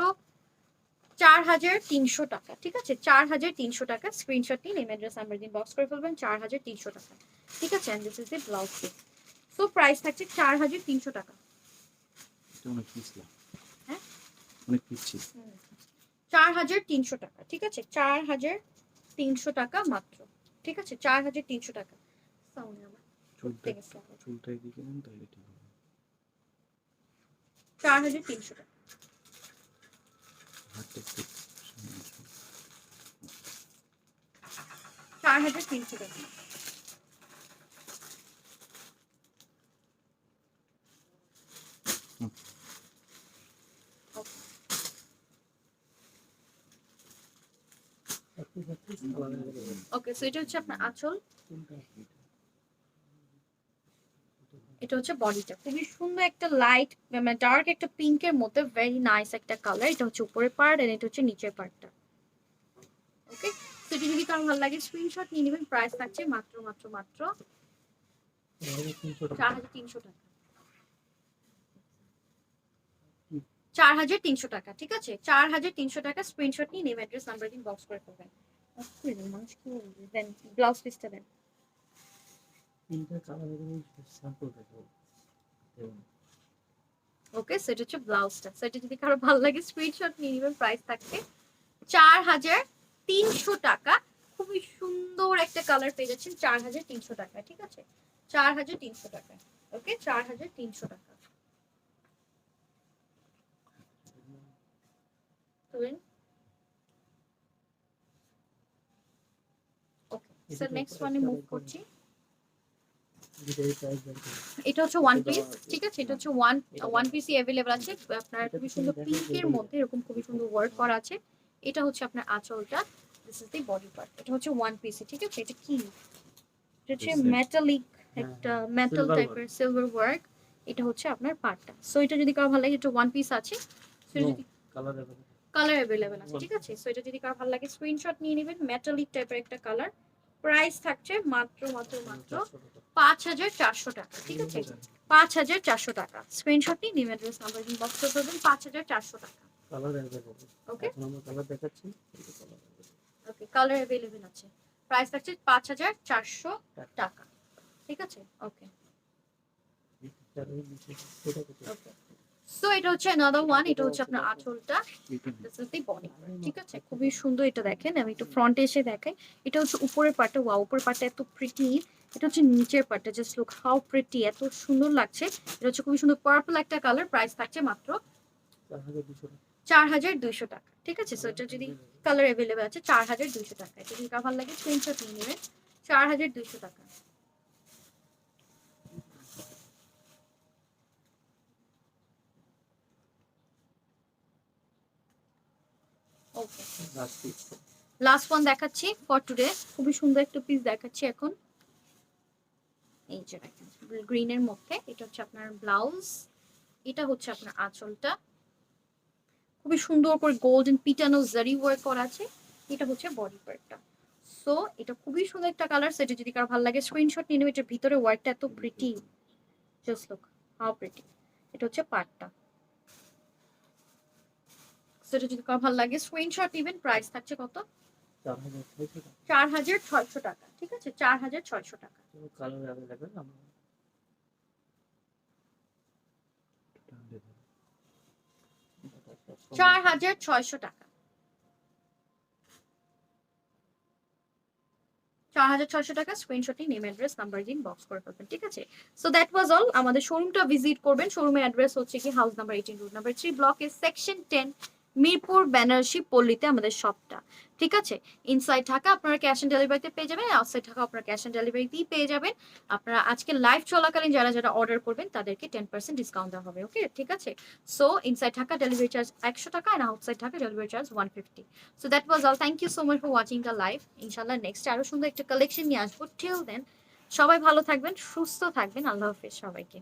4300 টাকা। ঠিক আছে, 4300 টাকা। স্ক্রিনশট নিন, ইমেজ অ্যাড্রেস নাম্বার দিন, বক্স করে ফেলবেন। 4300 টাকা। ঠিক আছে, and this is the blouse piece. So price থাকছে 4300 টাকা। এটা অনেক পিছলা, হ্যাঁ অনেক পিছিয়ে। 4300 টাকা। ঠিক আছে, 4300 টাকা মাত্র। ঠিক আছে, 4300 টাকা। সাউন্ড আমার চুলটা ঠিক আছে, চুলটা এদিকে নেন তাহলে ঠিক হবে। 4300 টাকা। হাতটা একটু সামনে আসুন। 4300 টাকা। ওকে, সো এটা হচ্ছে আপনার আঁচল, এটা হচ্ছে বডিটা। খুবই সুন্দর একটা লাইট মানে ডার্ক একটা পিঙ্কের মধ্যে ভেরি নাইস একটা কালার। এটা হচ্ছে উপরের পার্ট আর এটা হচ্ছে নিচের পার্টটা। ওকে, তো এটা যদি কারো ভালো লাগে স্ক্রিনশট নিয়ে নেবেন। প্রাইস থাকছে মাত্র মাত্র মাত্র 4300 টাকা। 4300 টাকা। ঠিক আছে, 4300 টাকা। স্ক্রিনশট নিয়ে নেম অ্যাড্রেস নাম্বার দিন, বক্স করে ফেলবেন। মানুষ কি বলবে, দেন ব্লাউজ পিসটা দেন। তিনটা কালার স্যাম্পল দেখাবো ওকে, সো এটা হচ্ছে ব্লাউজটা। সো এটা যদি কারো ভালো লাগে স্ক্রিনশট নিয়ে নেবেন। প্রাইস থাকছে 4300 টাকা। খুবই সুন্দর একটা কালার পেয়ে যাচ্ছেন 4300 টাকা। ঠিক আছে, 4300 টাকা। ওকে, 4300 টাকা। ওকে, সো নেক্সট ওয়ানে মুভ করছি। এটা হচ্ছে ওয়ান পিস। ঠিক আছে, এটা হচ্ছে ওয়ান পিসই अवेलेबल আছে। আপনার খুবই সুন্দর পিঙ্কের মধ্যে এরকম খুবই সুন্দর ওয়ার্ক করা আছে। এটা হচ্ছে আপনার আঁচলটা, this is the body part. এটা হচ্ছে ওয়ান পিসে। ঠিক আছে, এটা কি, এটা হচ্ছে মেটালিক একটা মেটাল টাইপের সিলভার ওয়ার্ক। এটা হচ্ছে আপনার পার্টটা। সো এটা যদি কারো ভালো লাগে, এটা ওয়ান পিস আছে। সো যদি কালার अवेलेबल আছে। ঠিক আছে, সো এটা যদি কারো ভালো লাগে স্ক্রিনশট নিয়ে নেবেন। মেটালিক টাইপের একটা কালার। প্রাইস থাকছে মাত্র 5400 টাকা। ঠিক আছে, 5400 টাকা। স্ক্রিনশট নিয়ে নেবেন, অ্যাড্রেস নাম্বার ইনবক্স করে দেবেন। 5400 টাকা। ওকে, ওকে, কালার अवेलेबल আছে। প্রাইস থাকছে 5400 টাকা। ঠিক আছে, ওকে ওকে। সো এটা হচ্ছে another one। এটা হচ্ছে আপনার আঁচলটা, দিস ইজ দি বডি। ঠিক আছে, খুবই সুন্দর। এটা দেখেন, আমি একটু ফ্রন্টে এসে দেখাই। এটা হচ্ছে উপরের পার্টটা। ওয়াও, উপরের পার্টটা এত প্রিটি। এটা হচ্ছে নিচের পার্টটা, জাস্ট লুক হাউ প্রিটি, এত সুন্দর লাগছে। এটা হচ্ছে খুবই সুন্দর পার্পল একটা কালার। প্রাইস থাকছে মাত্র 4200 টাকা। ঠিক আছে, সো এটা যদি কালার अवेलेबल আছে 4200 টাকা। এটা যদি কার ভালো লাগে স্ক্রিনশট নিয়ে নেবেন। 4200 টাকা। ওকে, লাস্ট ওয়ান দেখাচ্ছি ফর টুডে। খুবই সুন্দর একটা পিস দেখাচ্ছি এখন। এই যে দেখেন, গ্রিনের মধ্যে। এটা হচ্ছে আপনার ব্লাউজ, এটা হচ্ছে আপনার আঁচলটা। খুবই সুন্দর করে গোল্ডেন পিটানো জারি ওয়ার্ক করা আছে। এটা হচ্ছে বডি পার্টটা। সো এটা খুবই সুন্দর একটা কালার। সেটা যদি কারো ভালো লাগে স্ক্রিনশট নিয়ে নেবে। এটার ভিতরে ওয়ার্কটা এত pretty, just look how pretty. এটা হচ্ছে পার্টটা। সেটা যদি কারো ভালো লাগে স্ক্রিনশট নেবেন। প্রাইস থাকছে কত? 4600 টাকা। ঠিক আছে, 4600 টাকা। 4600 টাকা। 4600 টাকা। স্ক্রিনশটে নেম অ্যাড্রেস নাম্বার ইনবক্স করে ফেলবেন। ঠিক আছে, সো দ্যাট ওয়াজ অল। আমাদের শোরুমটা ভিজিট করবেন। শোরুমের অ্যাড্রেস হচ্ছে কি হাউস নাম্বার 18, রুট নাম্বার 3, ব্লকে সেকশন 10, মিরপুর বেনারসি পল্লীতে আমাদের শপটা। ঠিক আছে, ইনসাইড ঢাকা আপনারা ক্যাশ অন ডেলিভারিতে পেয়ে যাবেন, আউটসাইড ঢাকা আপনারা ক্যাশ অন ডেলিভারিতেই পেয়ে যাবেন। আপনারা আজকে লাইভ চলাকালীন যারা যারা অর্ডার করবেন তাদেরকে 10% ডিসকাউন্ট দেওয়া হবে। ওকে, ঠিক আছে। So inside Dhaka delivery charge 100 টাকা, আর outside Dhaka delivery charge 150। So that was all. Thank you so much for watching the live. ইনশাল্লাহ নেক্সট আরো সুন্দর একটা কালেকশন নিয়ে আসবো। টিল দেন সবাই ভালো থাকবেন, সুস্থ থাকবেন। আল্লাহ হাফেজ সবাইকে।